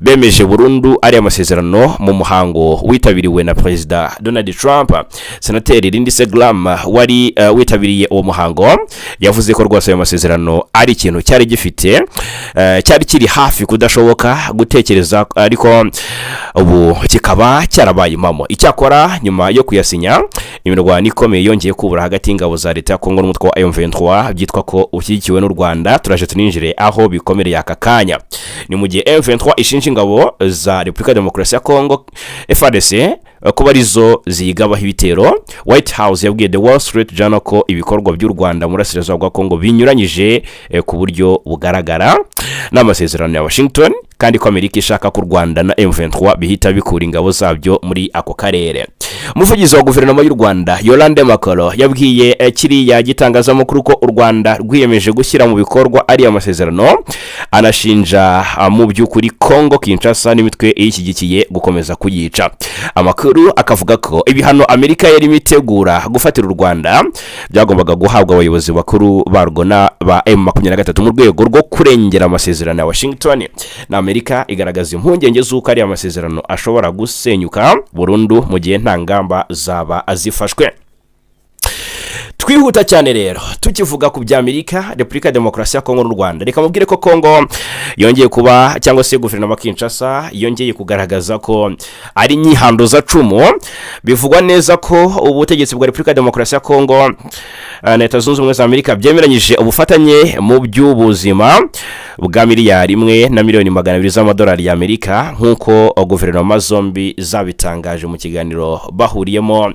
bemeje burundu ari amasezerano mu muhango witabiriwe na Perezida Donald Trump. Senateri Lindsey Graham wari witabiriye uwo muhango yavuze ko rwose ayo masezerano ari ikintu cyari gifite cyari kiri hafi kudashoboka gutekereza, ariko ubu kikaba cyarabaye impamo. Icyakora nyuma yo kuyasinya imirwano ikomeye yongeye kubura hagati y'ingabo za leta ya Kongo n'umutwe wa M23 byitwa ko ushyigikiwe n'u Rwanda. Turaje tuninjire aho bikomereye aka kanya. Ni mu gihe M23 ishinja ingabo za Repubulika ya Demokarasi ya Kongo FARDC kuba arizo ziyigabaho ibitero. White House yabwiye The Wall Street Journal ko ibikorwa by'u Rwanda muri Burasirazuba bwa Kongo binyuranyije ku buryo bugaragara n'amasezerano ya Washington, kandi ko Amerika ishaka ko Rwanda na M23 bihita bikura ingabo zabyo muri ako karere. Umuvugizi wa guverinoma y'u Rwanda Yolande Makolo yabwiye kiriya gitangazamakuru ko u Rwanda rwiyemeje gushyira mu bikorwa ari amasezerano, anashinja mu by'ukuri Kongo Kinshasa n'imitwe ishyigikiye gukomeza kuyica. Amakuru akavuga ko ibihano Amerika yari imitegura gufatira u Rwanda byagombaga guhabwa abayobozi bakuru barwo na ba M23 mu rwego rwo kurengera amasezerano ya Washington. Na Amerika igaragaza impungenge z'uko ari amasezerano ashobora gusenyuka burundu mu gihe nta ngamba zaba azifashwe. Twihuta cyane rero tukivuga ku bya Amerika, Repubulika ya Demokarasi ya Kongo n'u Rwanda. Reka mubwire ko Kongo yongeye kuba, cyangwa se guverinoma Kinshasa yongeye kugaragaza ko ari nyihanduza cumu. Bivugwa neza ko ubutegetsi bwa Repubulika ya Demokarasi ya Kongo na Leta Zunze Ubumwe za Amerika byemeranyije ubufatanye mu by'ubuzima bwa miliyari 1,200,000 z'amadolari ya Amerika, nk'uko guverinoma zombi zabitangaje mu kiganiro bahuriyemo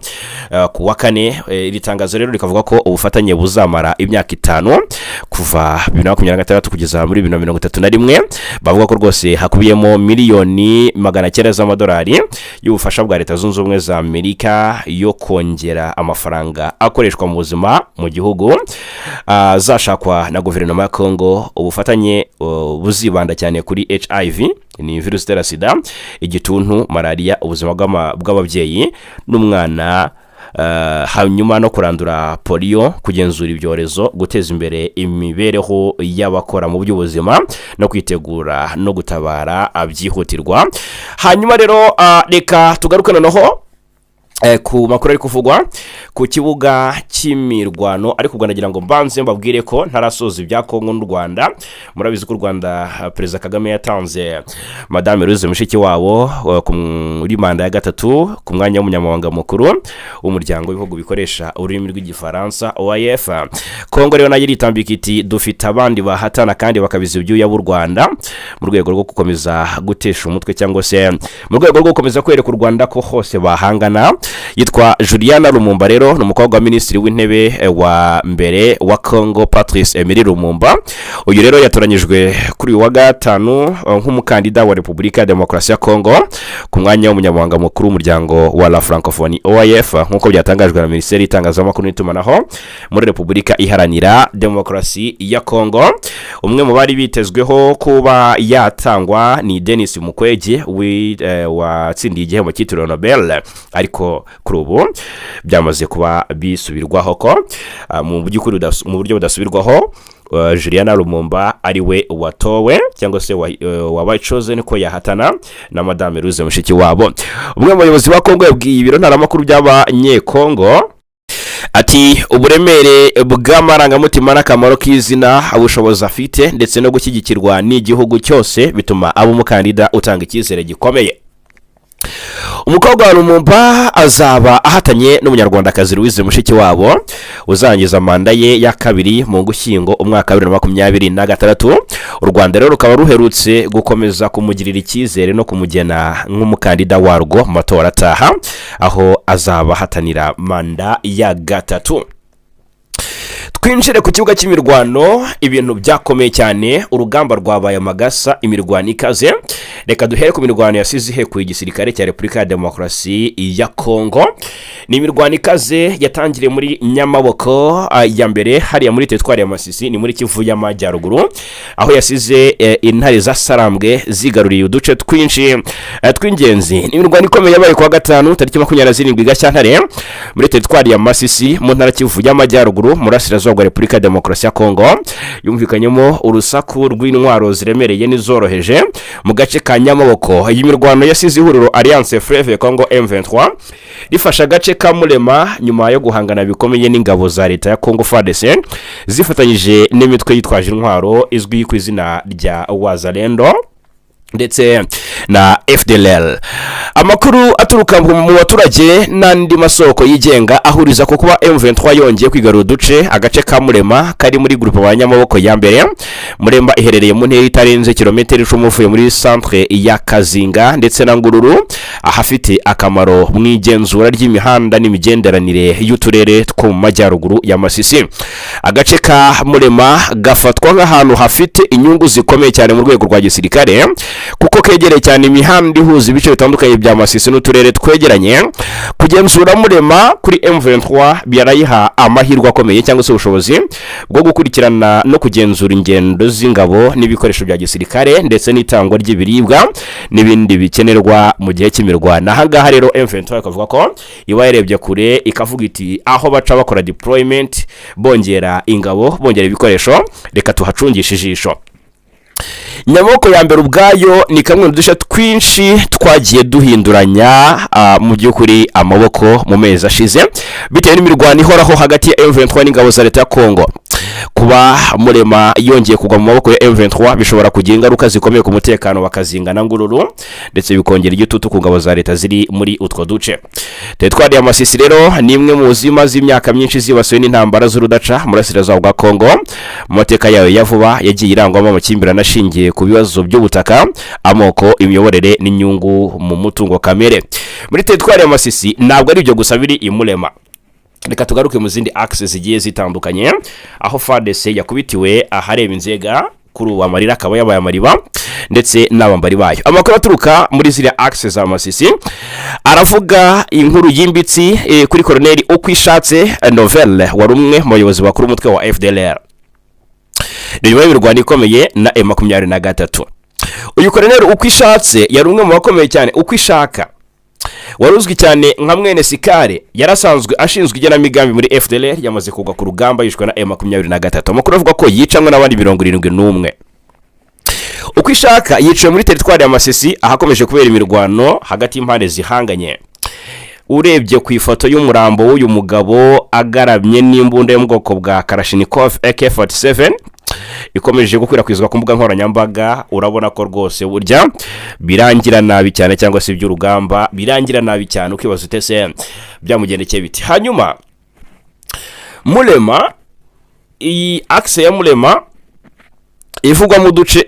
ku wa kane. Iri tangazo rero rikavuga ko ubufatanye buzamara imyaka 5 kuva 2026 kugeza muri 2031. Bavuga ko rwose hakubiyemo miliyoni 900 z'amadolari y'ubufasha bwa Leta Zunze Ubumwe za Amerika yo kongera amafaranga akoreshwa mu buzima mu gihugu, zashakwa na guverinoma ya Kongo. Ubufatanye buzibanda cyane kuri HIV, ni virusi itera sida, igituntu, malaria, ubuzima bw'ababyeyi n'umwana, hanyuma no kurandura polio, kugenzura ibyorezo, guteza imbere imibereho y'abakora mu by'ubuzima no kwitegura no gutabara abyihutirwa. Hanyuma rero reka tugaruke noneho ku makuru ari kuvugwa ku kibuga cy'imirwano. Ariko ubwo nagira ngo mbanze mbabwire ko ntarasoza ibya Kongo n'u Rwanda. Murabizi ko u Rwanda Perezida Kagame yatanze Madame Louise Mushikiwabo muri manda ya gatatu ku mwanya w'umunyamabanga mukuru w'umuryango w'ibihugu bikoresha ururimi rw'igifaransa OIF. Kongo rero nayo iritambika iti dufite abandi bahatana kandi bakabiza ibyuya b'u Rwanda mu rwego rwo gukomeza gutesha umutwe, cyangwa se mu rwego rwo gukomeza kwereka u Rwanda ko hose bahangana. Yitwa Juliana Lumumba rero ni umukobwa wa minisitiri w'intebe wa mbere wa Kongo Patrice Emery Lumumba. Uyu rero yatoranyijwe kuri uyu wa gatanu nk'umukandida wa Repubulika ya Demokarasi ya Kongo ku mwanya w'umunyamabanga mukuru w'umuryango wa la Francophonie OIF, nk'uko byatangajwe na Minisiteri y'Itangazamakuru n'itumanaho muri Repubulika Iharanira Demokarasi ya Kongo. Umwe mu bari bitezweho kuba yatangwa ni Denis Mukwege watsindiye igihembo cyitiriwe Nobel, ariko kuri ubu byamaze kuba bisubirwaho ko mu buryo budasubirwaho Juliana Lumumba ari we watowe, cyangwa se wabaye chosen ko yahatana na Madame Louise Mushikiwabo. Umwe mu bayobozi ba Kongo yabwiye ibiro ntaramakuru by'abanyekongo ati uburemere bw'amarangamutima n'akamaro k'izina, ubushobozi afite ndetse no gushyigikirwa n'igihugu cyose bituma aba umukandida utanga icyizere gikomeye. Umukobwa wa Lumumba azaba ahatanye n'umunyarwandakazi Louise Mushikiwabo uzangiza manda ye ya kabiri mu Ngushyingo umwaka wa 2026. U Rwanda rero rukaba ruherutse gukomeza kumugirira icyizere no kumugena nk'umukandida warwo mu matora ataha, aho azaba ahatanira manda ya gatatu. Twinjire ku kibuga cy'imirwano. Ibintu byakomeye cyane, urugamba rwabaye amagasa, imirwano ikaze. Reka duhere ku mirwano yasize ihekuye igisirikare cya Repubulika ya Demokarasi ya Kongo. Ni imirwano ikaze yatangiriye muri Nyamaboko ya mbere hariya muri teritwari ya Masisi, ni muri Kivu y'Amajyaruguru, aho yasize intare za Sarambwe zigaruriye uduce twinshi tw'ingenzi. Ni imirwano ikomeye yabaye ku wa gatanu tariki 27 Gashyantare muri teritwari ya Masisi mu ntara Kivu y'Amajyaruguru muri Burasirazuba bwa Repubulika ya Demokarasi ya Kongo. Yumvikanyemo urusaku rw'intwaro ziremereye n'izoroheje mu gace ka Nyamaboko. Iyi mirwano yasize ihuriro Alliance Fleuve Congo M23 rifasha agace ka Murema nyuma yo guhangana bikomeye n'ingabo za leta ya Congo FARDC zifatanyije n'imitwe yitwaje intwaro izwi ku izina rya Wazalendo ndetse na FDLR. Amakuru aturuka mu baturage n'andi masoko yigenga ahuriza ko kuba M23 yongeye kwigarura uduce agace ka Murema kari muri groupe wa Nyamaboko ya mbere. Murema iherereye mu ntera itarenze kilometero 10 uvuye muri centre ya Kazinga ndetse na Ngururu, ahafite akamaro mu igenzura ry'imihanda n'imigenderanire y'uturere two mu majyaruguru ya Masisi. Agace ka Murema gafatwa nk'ahantu hafite inyungu zikomeye cyane mu rwego rwa gisirikare kuko kegereye cyane imihanda ihuza ibice bitandukanye bya Masisi n'uturere twegeranye. Kugenzura Murema kuri M23 byarayiha amahirwe akomeye cyangwa se ubushobozi bwo gukurikirana no kugenzura ingendo z'ingabo n'ibikoresho bya gisirikare ndetse n'itangwa ry'ibiribwa n'ibindi bikenerwa mu gihe cy'imirwano. Aha ngaha rero M23 ikavuga ko iba yarebye kure ikavuga iti aho baca bakora deployment bongera ingabo bongera ibikoresho reka tuhacungisha ijisho. Nyamoko ya mbere ubwayo ni kamwe mu dushya twinshi twagiye duhinduranya mu by'ukuri amaboko mu mezi ashize bitewe n'imirwano ihoraho hagati ya M23 n'ingabo za leta ya Kongo. Kuba Murema yongeye kugwa mu maboko ya M23 bishobora kugira ingaruka zikomeye ku mutekano bakazingana ngururu ndetse bikongera igitutu ku ngabo za leta ziri muri utwo duce. Teritwari ya Masisi rero ni imwe mu zima z'imyaka myinshi zibasiwe n'intambara z'urudaca muri Burasirazuba bwa Kongo. Mu mateka yayo ya vuba yagiye irangwamo amakimbirane ashingiye ku bibazo by'ubutaka, amoko, imiyoborere n'inyungu mu mutungo kamere. Muri teritwari ya Masisi ntabwo ari ibyo gusa biri i Murema. Reka tugaruke mu zindi axes zigiye zitandukanye aho FARDC yakubitiwe ahareba inzega kuri uwa marira akaba yabaye amariba ndetse n'abambari bayo. Amakuru aturuka muri ziriya axes za Masisi aravuga inkuru yimbitsi kuri Colonel Ukwishatse Novelle wari umwe mu bayobozi bakuru umutwe wa FDLR. Nyuma y'imirwano ikomeye na M23. Uyu Colonel Ukwishatse yari umwe mu bakomeye cyane ukwishaka waruzwi cyane nka mwene Sikare yarasanzwe ashinzwe igenamigambi muri FDLR yamaze kugwa ku rugamba yishwe na M23. Amakuru avuga ko yicamwe n'abandi 71. Ukwishaka yiciwe muri teritwari ya Masisi ahakomeje kubera imirwano hagati y'impande zihanganye. Urebye ku ifoto y'umurambo w'uyu mugabo agaramye n'imbunda yo mu bwoko bwa Kalashnikov AK47 ikomeje gukwirakwizwa ku mbuga nkoranyambaga, urabona ko rwose burya birangira nabi cyane cyangwa se iby'urugamba birangira nabi cyane ukibaza utese byamugendekeye biti. Hanyuma Murema, iyi axe ya Murema ivugwa mu duce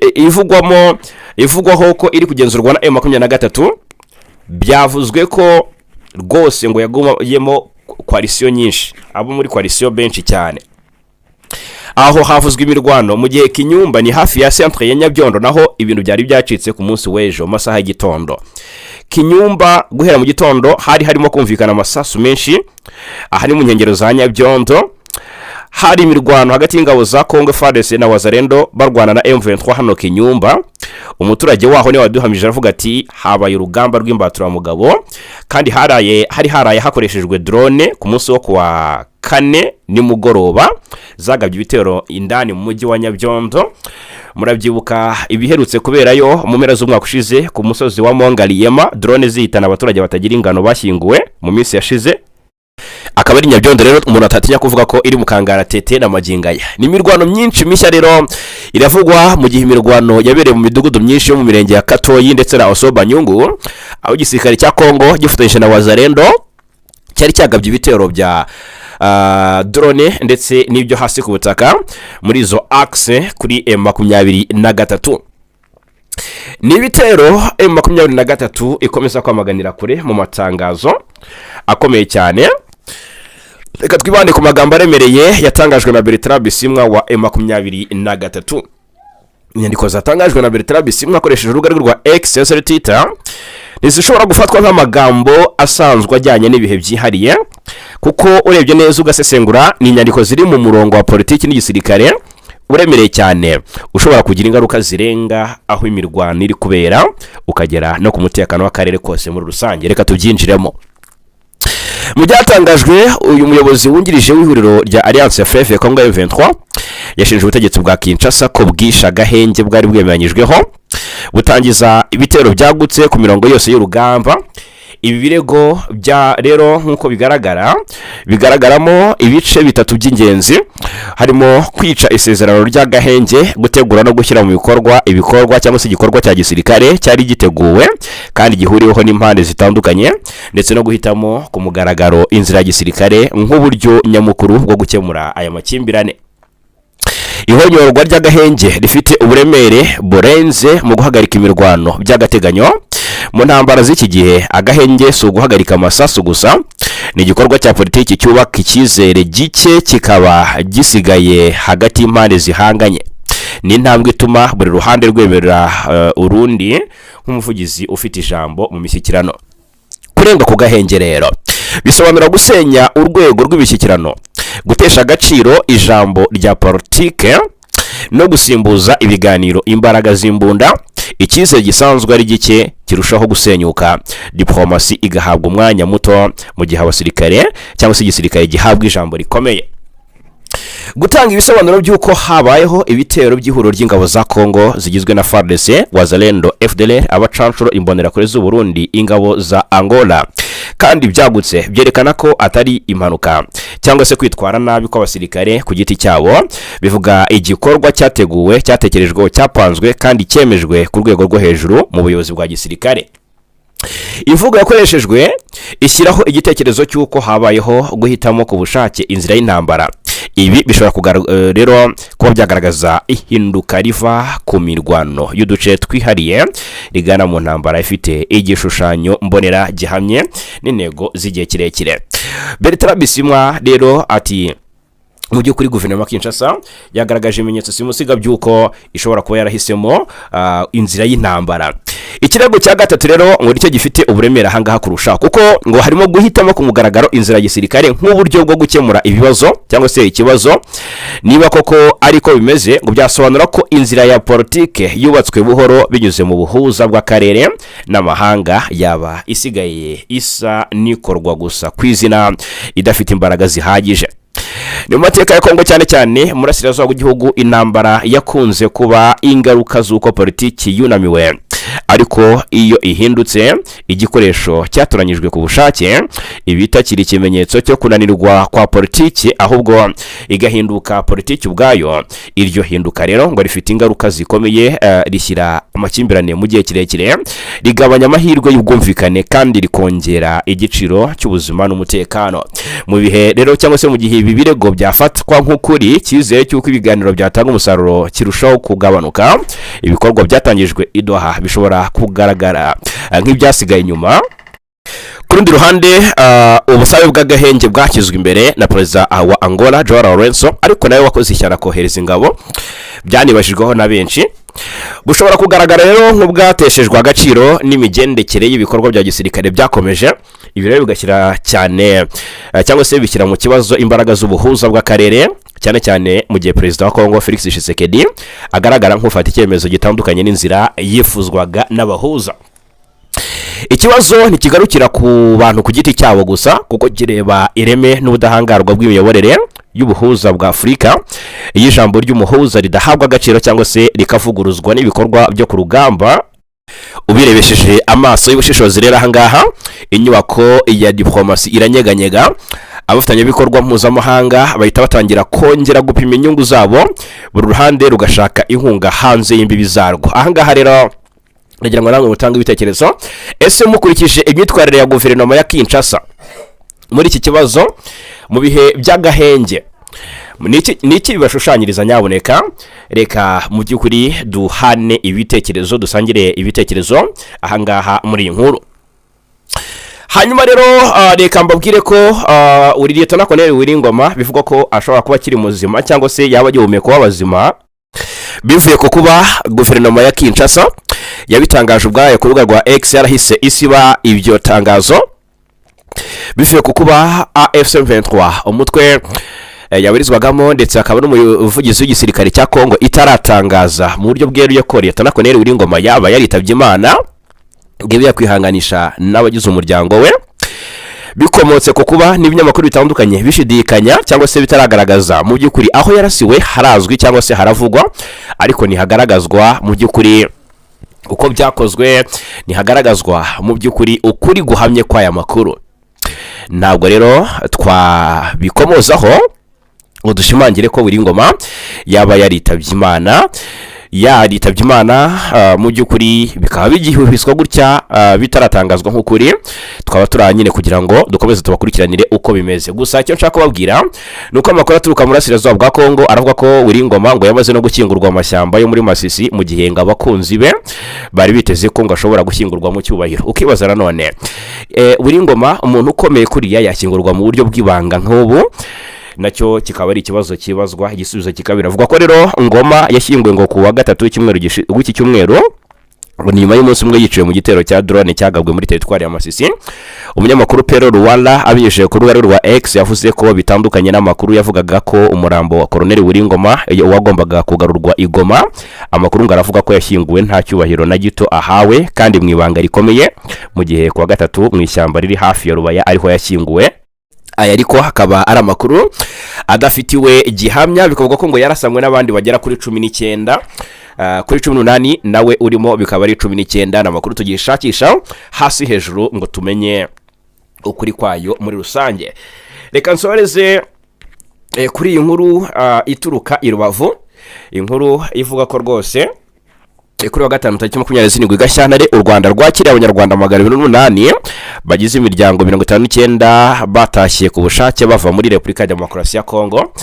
ivugwaho ko iri kugenzurwa na M23. Byavuzwe ko rwose ngo yagumyemo coalition nyinshi, abo muri coalition benshi cyane. Aho havuzwe imirwano mu gihe Kinyumba ni hafi ya centre ya Nyabyondo naho ibintu byari byacitse ku munsi w'ejo masaha y'igitondo. Kinyumba guhera mu gitondo harimo kumvikana amasasu menshi ahari mu nkengero za Nyabyondo. Hari imirwano hagati y'ingabo za Kongo FARDC na Wazalendo barwana na M23 hano Kinyumba. Umuturage waho ni waduhamije aravuga ati habaye urugamba rw'imbatura mugabo kandi haraye hakoreshejwe drone ku munsi wo kuwa kane ni mugoroba zagabye ibitero indani mu mujyi wa Nyabyondo. Murabyibuka ibiherutse kuberayo mu mpera z'umwaka ushize ku musozi wa Mongaliyema, drone zihitana abaturage batagira ingano bashyinguwe mu minsi yashize. Akaba ari Nyabyondo rero umuntu atatinya kuvuga ko iri mu kangaratete na magingaya. Ni imirwano myinshi mishya rero iravugwa mu gihe imirwano yabereye mu midugudu myinshi yo mu mirenge ya Katoyi ndetse na Osobanyungu, aho igisirikare cya Kongo gifatanyije na Wazalendo cyari cyagabye ibitero bya drone ndetse n'ibyo hasi ku butaka muri izo axe kuri M23. Ni ibitero M23 ikomeza kwamaganira kure mu matangazo akomeye cyane. Reka twibande ku magambo aremereye yatangajwe na Bertrand Bisimwa wa M23. Inyandiko zatangajwe na Bertrand Bisimwa akoresheje urubuga rwa X Twitter ntizishobora gufatwa nk'amagambo asanzwe ajyanye n'ibihe byihariye kuko urebye neza ugasesengura ni inyandiko ziri mu murongo wa politiki n'igisirikare uremereye cyane ushobora kugira ingaruka zirenga aho imirwano iri kubera ukagera no ku mutekano w'akarere kose muri rusange. Reka tubyinjiremo. Mu byatangajwe uyu muyobozi wungirije w'ihuriro rya Alliance FF Congo M23 yashinje ubutegetsi bwa Kinshasa ko bwisha gahenge bwari bwemeranyijweho butangiza ibitero byagutse ku mirongo yose y'urugamba. Ibi birego bya rero nkuko bigaragaramo ibice bitatu by'ingenzi, harimo kwica isezerano rya gahenge, gutegura no gushyira mu ibikorwa cyangwa se igikorwa cya gisirikare cyari giteguwe kandi gihuriweho n'impande zitandukanye, ndetse no guhitamo ku mugaragaro inzira ya gisirikare nk'uburyo nyamukuru bwo gukemura aya makimbirane. Ihonyorwa ry'agahenge rifite uburemere burenze mu guhagarika imirwano by'agateganyo mu ntambara z'iki gihe agahenge si uguhagarika amasasu gusa, ni igikorwa cya politiki cyubaka icyizere gike kikaba gisigaye hagati y'impande zihanganye. Ni intambwe ituma buri ruhande rwemerera urundi nk'umuvugizi ufite ijambo mu mishyikirano. Kurenga ku gahenge rero bisobanura gusenya urwego rw'ibishyikirano, gutesha agaciro ijambo rya politike no gusimbuza ibiganiro imbaraga z'imbunda. Icyizere gisanzwe ari gike kirushaho gusenyuka, dipolomasi igahabwa umwanya muto mu gihe abasirikare cyangwa se igisirikare gihabwa ijambo rikomeye. Gutanga ibisobanuro by'uko habayeho ibitero by'ihuriro ry'ingabo za Kongo zigizwe na FARDC, Wazalendo, FDLR, abacancuro, imbonerakure z'u Burundi, ingabo za Angola, kandi byagutse byerekana ko atari impanuka cyangwa se kwitwara nabi kw'abasirikare ku giti cyabo, bivuga igikorwa cyateguwe, cyatekerejwe, cyapanzwe kandi cyemejwe ku rwego rwo hejuru mu buyobozi bwa gisirikare. Imvugo yakoreshejwe ishyiraho igitekerezo cy'uko habayeho guhitamo ku bushake inzira y'intambara. Ibi bishobora rero kuba byagaragaza ihinduka riva ku mirwano y'uduce twihariye rigana mu ntambara ifite igishushanyo mbonera gihamye n'intego z'igihe kirekire. Bertrand Bisimwa rero ati mu by'ukuri guverinoma Kinshasa yagaragaje ibimenyetso simusiga by'uko ishobora kuba yarahisemo inzira y'intambara. Ikirego cya gatatu rero ngo nicyo gifite uburemere ahangaha kurusha, kuko ngo harimo guhitamo ku mugaragaro inzira ya gisirikare nk'uburyo bwo gukemura ibibazo cyangwa se ikibazo. Niba koko ariko bimeze, ngo byasobanura ko inzira ya politike yubatswe buhoro binyuze mu buhuza bw'akarere n'amahanga yaba isigaye isa nikorwa gusa ku izina idafite imbaraga zihagije. Ni mu mateka ya Kongo cyane cyane murasirazuba w'igihugu intambara yakunze kuba ingaruka z'uko politiki yunamiwe, ariko iyo ihindutse igikoresho cyatoranyijwe ku bushake ibitakiri ikimenyetso cyo kunanirwa kwa politiki, ahubwo igahinduka politiki ubwayo. Iryo hinduka rero ngo rifite ingaruka zikomeye, rishyira amakimbirane mu gihe kirekire, rigabanya amahirwe y'ubwumvikane kandi rikongera igiciro cy'ubuzima n'umutekano. Mu bihe rero cyangwa se mu gihe ibi birego byafatwa nk'ukuri, cyizere cy'uko ibiganiro byatanga umusaruro kirushaho kugabanuka. Ibikorwa byatangijwe i Doha bishobora kugaragara nk'ibyasigaye inyuma. Ku rundi ruhande ubusabe bw'agahenge bwashyizwe imbere na perezida wa Angola Joao Lourenço, ariko nawe wakoze ishyano kohereza ingabo, byanibashijweho na benshi. Bushobora kugaragara rero nk'ubwateshejwe agaciro n'imigendekere y'ibikorwa bya gisirikare byakomeje. Ibi rero bigashyira cyane cyangwa se bishyira mu kibazo imbaraga z'ubuhuza bw'akarere, cyane cyane mu gihe perezida wa Kongo Felix Kisekedi agaragara nk'ufata icyemezo gitandukanye n'inzira yifuzwaga n'abahuza. Ikibazo ntikigarukira ku bantu ku giti cyabo gusa, kuko kireba ireme n'ubudahangarwa bw'imiyoborere y'ubuhuza bwa Afurika. Iyo ijambo ry'umuhuza ridahabwa agaciro cyangwa se rikavuguruzwa n'ibikorwa byo ku rugamba, ubirebesheje amaso y'ubushishozi rero ahangaha inyubako ya dipolomasi iranyeganyega. Abafatanyabikorwa mpuzamahanga bahita batangira kongera gupima inyungu zabo, buri ruhande rugashaka inkunga hanze y'imbibi zarwo. Ahangaha rero nagira ngo namwe mutanga ibitekerezo. Ese mukurikije imyitwarire ya guverinoma ya Kinshasa muri iki kibazo mu bihe by'agahenge, niki bibashushanyiriza? Nyaboneka reka mu by'ukuri duhane ibitekerezo, dusangire ibitekerezo ahangaha muri iyi nkuru. Hanyuma rero reka mbabwire ko uri Lieutenant Colonel Willy Ngoma bivugwa ko ashobora kuba kiri muzima cyangwa se yaba agihumeka w'abazima, bivuye ku kuba guverinoma ya Kinshasa yabitangaje ubwayo ku rubuga rwa X, yarahise isiba ibyo tangazo. Bivuye ku kuba M23 umutwe yabarizwagamo ndetse akaba n'umuvugizi w'igisirikare cya Kongo itaratangaza mu buryo bweruye ko Lieutenant Colonel Willy Ngoma yaba yaritabye Imana, ngiye yakwihanganisha n'abagize umuryango we. Bikomotse ku kuba n'ibinyamakuru bitandukanye bishidikanya cyangwa se bitaragaragaza mu by'ukuri aho yarasiwe harazwi cyangwa se haravugwa, ariko ntihagaragazwa mu by'ukuri uko byakozwe, ntihagaragazwa mu by'ukuri ukuri guhamye kw'aya makuru. Ntabwo rero twabikomozaho ngo dushimangire ko Willy Ngoma yaba yaritabye Imana. yaritabye Imana mu by'ukuri bikaba bigihuhiswa gutya bitaratangazwa nk'ukuri. Twaba turanyine kugira ngo dukomeze tubakurikiranire uko bimeze. Gusa icyo nshaka kubabwira nuko amakuru aturuka mu burasirazuba bwa Kongo aravuga ko Willy Ngoma ngo yamaze no gukingurwa amashyamba yo muri Masisi mu gihe ngo abakunzi be bari biteze ko ngo ashobora gushyingurwa mu cyubahiro. Ukibaza nanone Willy Ngoma umuntu ukomeye kuriya yashyingurwa mu buryo bw'ibanga nk'ubu, nacyo kikaba ari ikibazo kibazwa. Igisubizo kikaba biravuga ko rero Ngoma yashyinguwe ngo ku wa gatatu w'iki cyumweru nyuma y'umunsi umwe yiciwe mu gitero cya drone cyagabwe muri teritwari ya Masisi. Umunyamakuru Pero Rwanda abinyujije ku rubuga rwa X yavuze ko bitandukanye n'amakuru yavugaga ko umurambo wa Colonel Willy Ngoma wagombaga kugarurwa i Goma. Amakuru ngo aravuga ko yashyinguwe nta cyubahiro na gito ahawe kandi mu ibanga rikomeye, mu gihe ku wa gatatu mu ishyamba riri hafi ya Rubaya ariho yashyinguwe. Aya ariko hakaba ari amakuru adafitiwe gihamya, bikavuga ko ngo yarasamwe n'abandi bagera kuri 19 kuri 18 nawe urimo, bikaba ari 19 n'amakuru tugishakisha hasi hejuru ngo tumenye ukuri kwayo muri rusange. Reka nsoreze kuri iyi nkuru ituruka i Rubavu, inkuru ivuga ko rwose kuri wa gatanu tariki 27 Gashyantare u Rwanda rwakiriye abanyarwanda 208 bagize imiryango 59 batashye ku bushake bava muri Repubulika ya Demokarasi ya Kongo.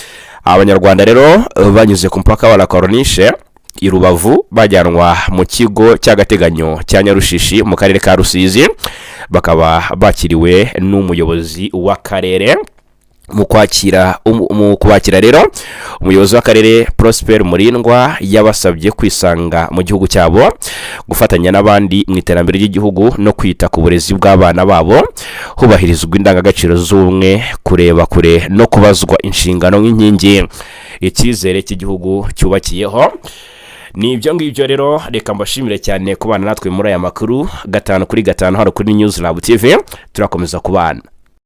Abanyarwanda rero banyuze ku mpaka wa la Coronishe i Rubavu bajyanwa mu kigo cy'agateganyo cya Nyarushishi mu karere ka Rusizi, bakaba bakiriwe n'umuyobozi wa Karere. Mu kubakira rero umuyobozi w'akarere Prosper Murindwa yabasabye kwisanga mu gihugu cyabo, gufatanya n'abandi mu iterambere ry'igihugu no kwita ku burezi bw'abana babo, hubahirizwa indangagaciro z'ubumwe, kureba kure no kubazwa inshingano nk'inkingi icyizere cy'igihugu cyubakiyeho. Ni ibyo ngibyo rero, reka mbashimire cyane kubana natwe muri aya makuru 5 kuri 5 hano kuri News Lab TV. Turakomeza kubana.